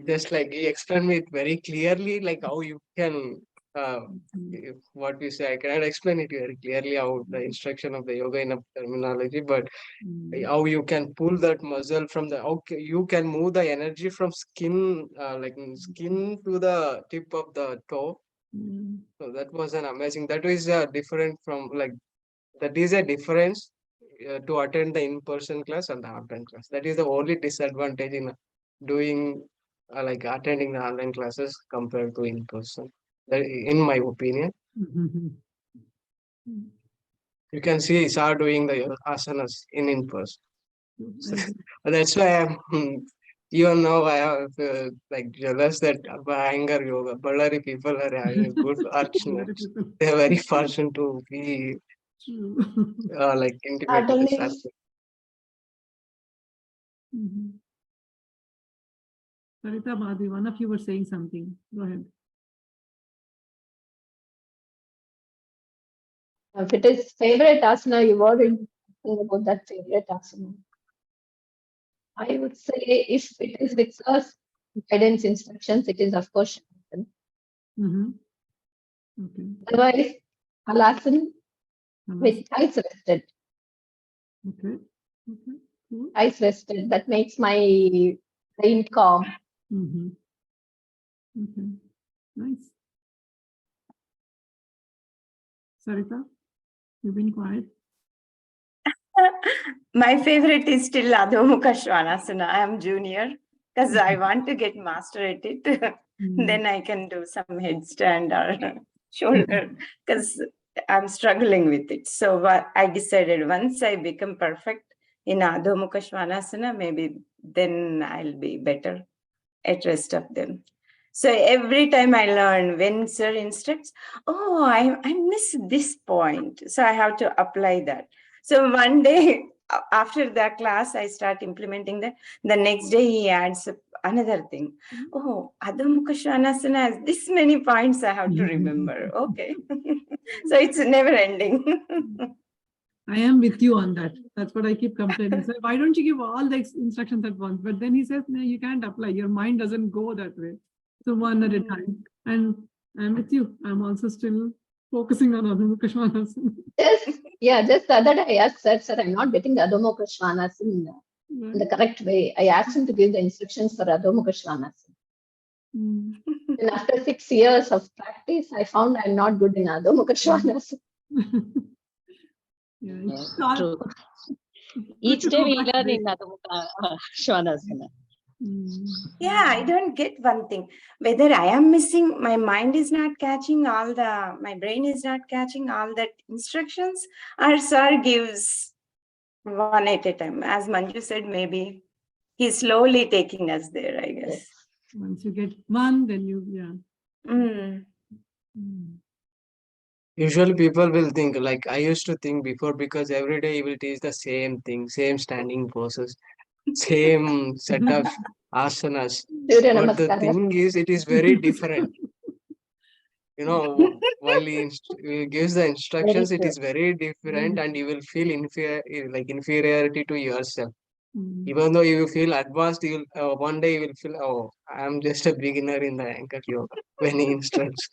[SPEAKER 3] just like he explained me it very clearly, like how you can what we say. I cannot explain it very clearly how the instruction of the yoga in a terminology, but how you can pull that muscle from the you can move the energy from skin skin to the tip of the toe. So that was an amazing. That is different from like that is a difference to attend the in-person class and the online class. That is the only disadvantage in doing like attending the online classes compared to in-person. That, in my opinion, you can see Sir doing the asanas in-person. So, that's why I'm even now I have like jealous that Iyengar yoga, Ballari people are having a good archners. They are very fortunate to be like intimate with the
[SPEAKER 2] Certainly.
[SPEAKER 3] Shastra.
[SPEAKER 1] Sarita Madhi, one of you were saying something. Go ahead.
[SPEAKER 2] If it is favorite asana, you already talking about that favorite asana. I would say if it is with us guidance instructions, it is of course Shavasana.
[SPEAKER 1] Okay.
[SPEAKER 2] Otherwise, Halasana with thighs rested.
[SPEAKER 1] Okay. Okay. Cool.
[SPEAKER 2] Thighs rested. That makes my brain calm.
[SPEAKER 1] Okay. Nice. Sarita, you've been quiet.
[SPEAKER 8] My favorite is still Adho Mukha Svanasana. I am junior because I want to get master at it. Then I can do some headstand or shoulder because I'm struggling with it. So I decided once I become perfect in Adho Mukha Svanasana, maybe then I'll be better at rest of them. So every time I learn when sir instructs, oh, I missed this point. So I have to apply that. So one day after that class, I start implementing that. The next day he adds another thing. Oh, Adho Mukha Svanasana has this many points I have to remember. Okay. So it's never ending.
[SPEAKER 1] I am with you on that. That's what I keep complaining. So why don't you give all the instructions at once? But then he says, no, you can't apply. Your mind doesn't go that way. So one at a time. And I'm with you. I'm also still focusing on Adho Mukha Svanasana.
[SPEAKER 2] Just the other day I asked sir, I'm not getting the Adho Mukha Svanasana in the correct way. I asked him to give the instructions for Adho Mukha Svanasana. And after 6 years of practice, I found I'm not good in Adho Mukha Svanasana.
[SPEAKER 7] True. Each day we learn in Adho Mukha Svanasana.
[SPEAKER 8] Yeah, I don't get one thing. Whether I am missing, my mind is not catching my brain is not catching all that instructions, or sir gives one at a time. As Manju said, maybe he's slowly taking us there, I guess.
[SPEAKER 1] Once you get one, then you, yeah.
[SPEAKER 8] Mm.
[SPEAKER 3] Usually people will think, like I used to think before, because every day he will teach the same thing, same standing poses, same set of asanas.
[SPEAKER 2] Surya
[SPEAKER 3] But the
[SPEAKER 2] Namaskara.
[SPEAKER 3] thing is, it is very different. You know, while he gives the instructions, it
[SPEAKER 8] true.
[SPEAKER 3] is very different, and you will feel inferiority to yourself. Even though you feel advanced, you will one day you will feel, oh, I am just a beginner in the anchor yoga when he instructs.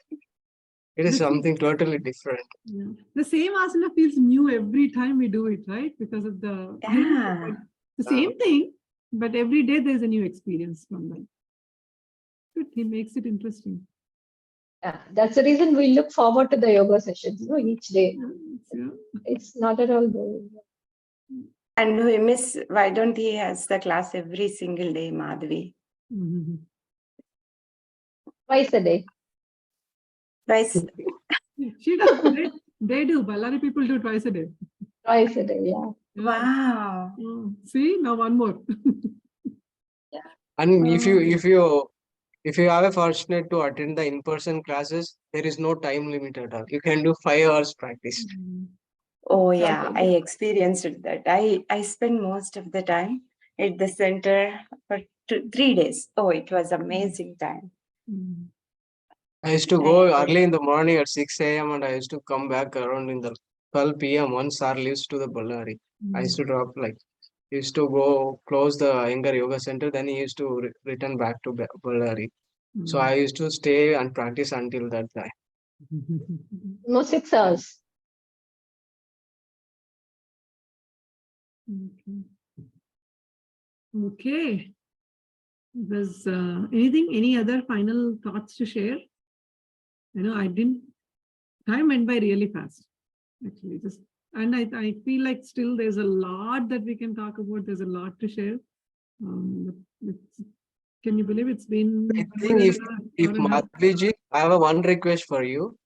[SPEAKER 3] It is something totally different.
[SPEAKER 1] Yeah. The same asana feels new every time we do it, right? Because of the, I don't know,
[SPEAKER 8] Yeah.
[SPEAKER 1] like, the same thing, but every day there's a new experience from them. Good. He makes it interesting.
[SPEAKER 2] Yeah, that's the reason we look forward to the yoga sessions, each day.
[SPEAKER 1] Yeah.
[SPEAKER 2] It's not at all boring.
[SPEAKER 8] And we miss, why don't he has the class every single day, Madhavi?
[SPEAKER 2] Twice a day.
[SPEAKER 8] Twice.
[SPEAKER 1] She does. They do. Ballari people do twice a day.
[SPEAKER 2] Twice a day, yeah.
[SPEAKER 1] Yeah.
[SPEAKER 8] Wow.
[SPEAKER 1] Oh, see, now one more.
[SPEAKER 3] And if you are fortunate to attend the in-person classes, there is no time limit at all. You can do 5 hours practice.
[SPEAKER 8] Oh yeah, I experienced that. I spent most of the time at the center for 3 days. Oh, it was amazing time.
[SPEAKER 3] I used to go early in the morning at 6 a.m. and I used to come back around in the 12 p.m. Once our leaves to the Ballari. I used to drop used to go close the Iyengar Yoga Center, then he used to return back to Ballari. So I used to stay and practice until that time.
[SPEAKER 2] No, 6 hours.
[SPEAKER 1] Okay. Was any other final thoughts to share? Time went by really fast, actually. And I feel like still there's a lot that we can talk about. There's a lot to share. Can you believe it's been?
[SPEAKER 3] I think if Madhviji, I have one request for you.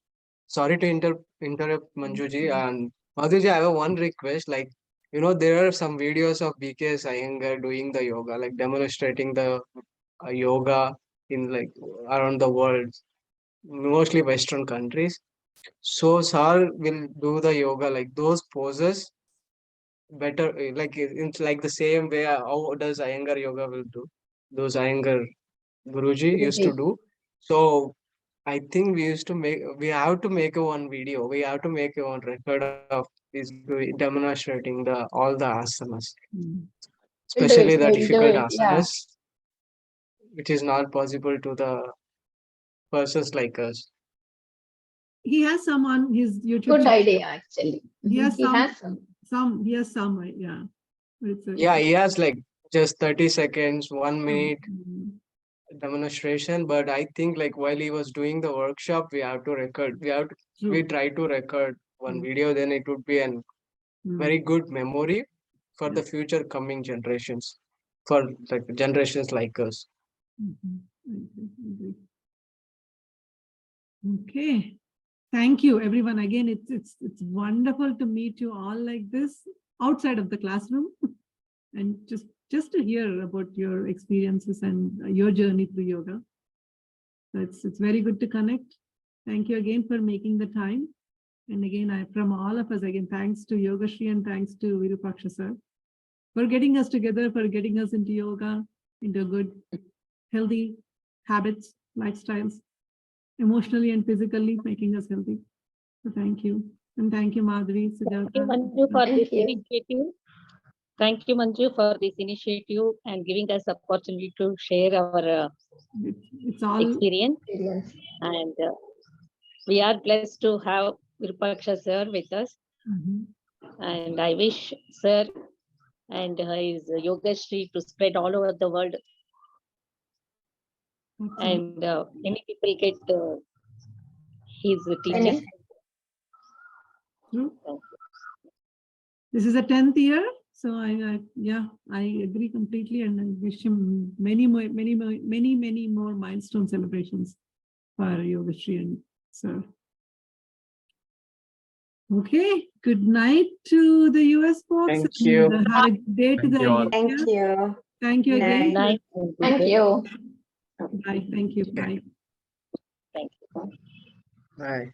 [SPEAKER 3] Sorry to interrupt Manjuji, and Madhviji, I have one request. There are some videos of BKS Iyengar doing the yoga, like demonstrating the yoga in around the world, mostly Western countries. So Sir will do the yoga like those poses better, it's like the same way how does Iyengar yoga will do. Those Iyengar Guruji used to do. So I think we have to make a one video. We have to make a one record of is demonstrating all the asanas, especially the difficult asanas, which is not possible to the persons like us.
[SPEAKER 1] He has some on his YouTube
[SPEAKER 2] Good
[SPEAKER 1] channel.
[SPEAKER 2] idea, actually.
[SPEAKER 1] He has
[SPEAKER 2] some.
[SPEAKER 1] He has some, yeah.
[SPEAKER 3] He has just 30 seconds, 1 minute demonstration, but I think while he was doing the workshop, we have to record. We try to record one video, then it would be a very good memory for the future coming generations, for generations like us.
[SPEAKER 1] Okay. Thank you, everyone. Again, it's wonderful to meet you all like this outside of the classroom, and just to hear about your experiences and your journey through yoga. So it's very good to connect. Thank you again for making the time. And again, from all of us, again, thanks to Yogasree and thanks to Virupaksha sir for getting us together, for getting us into yoga, into good, healthy habits, lifestyles, emotionally and physically making us healthy. So thank you. And thank you, Madhuri, Sujata.
[SPEAKER 7] Thank you, Manju, for this initiative. Thank you, Manju, for this initiative and giving us opportunity to share our
[SPEAKER 1] it's all
[SPEAKER 7] experience. And we are blessed to have Virupaksha sir with us. And I wish sir and his Yogasree to spread all over the world. And many people get his teaching.
[SPEAKER 1] This is the 10th year. So I agree completely, and I wish him many more milestone celebrations for Yogasree and sir. Okay, good night to the US folks.
[SPEAKER 3] Thank
[SPEAKER 1] and,
[SPEAKER 3] you.
[SPEAKER 1] have a good day to
[SPEAKER 4] Thank
[SPEAKER 1] the
[SPEAKER 4] you all.
[SPEAKER 1] India.
[SPEAKER 8] Thank you.
[SPEAKER 1] Thank you again.
[SPEAKER 8] Night.
[SPEAKER 2] Thank you.
[SPEAKER 1] Bye. Thank you. Bye.
[SPEAKER 7] Thank you.
[SPEAKER 3] Bye.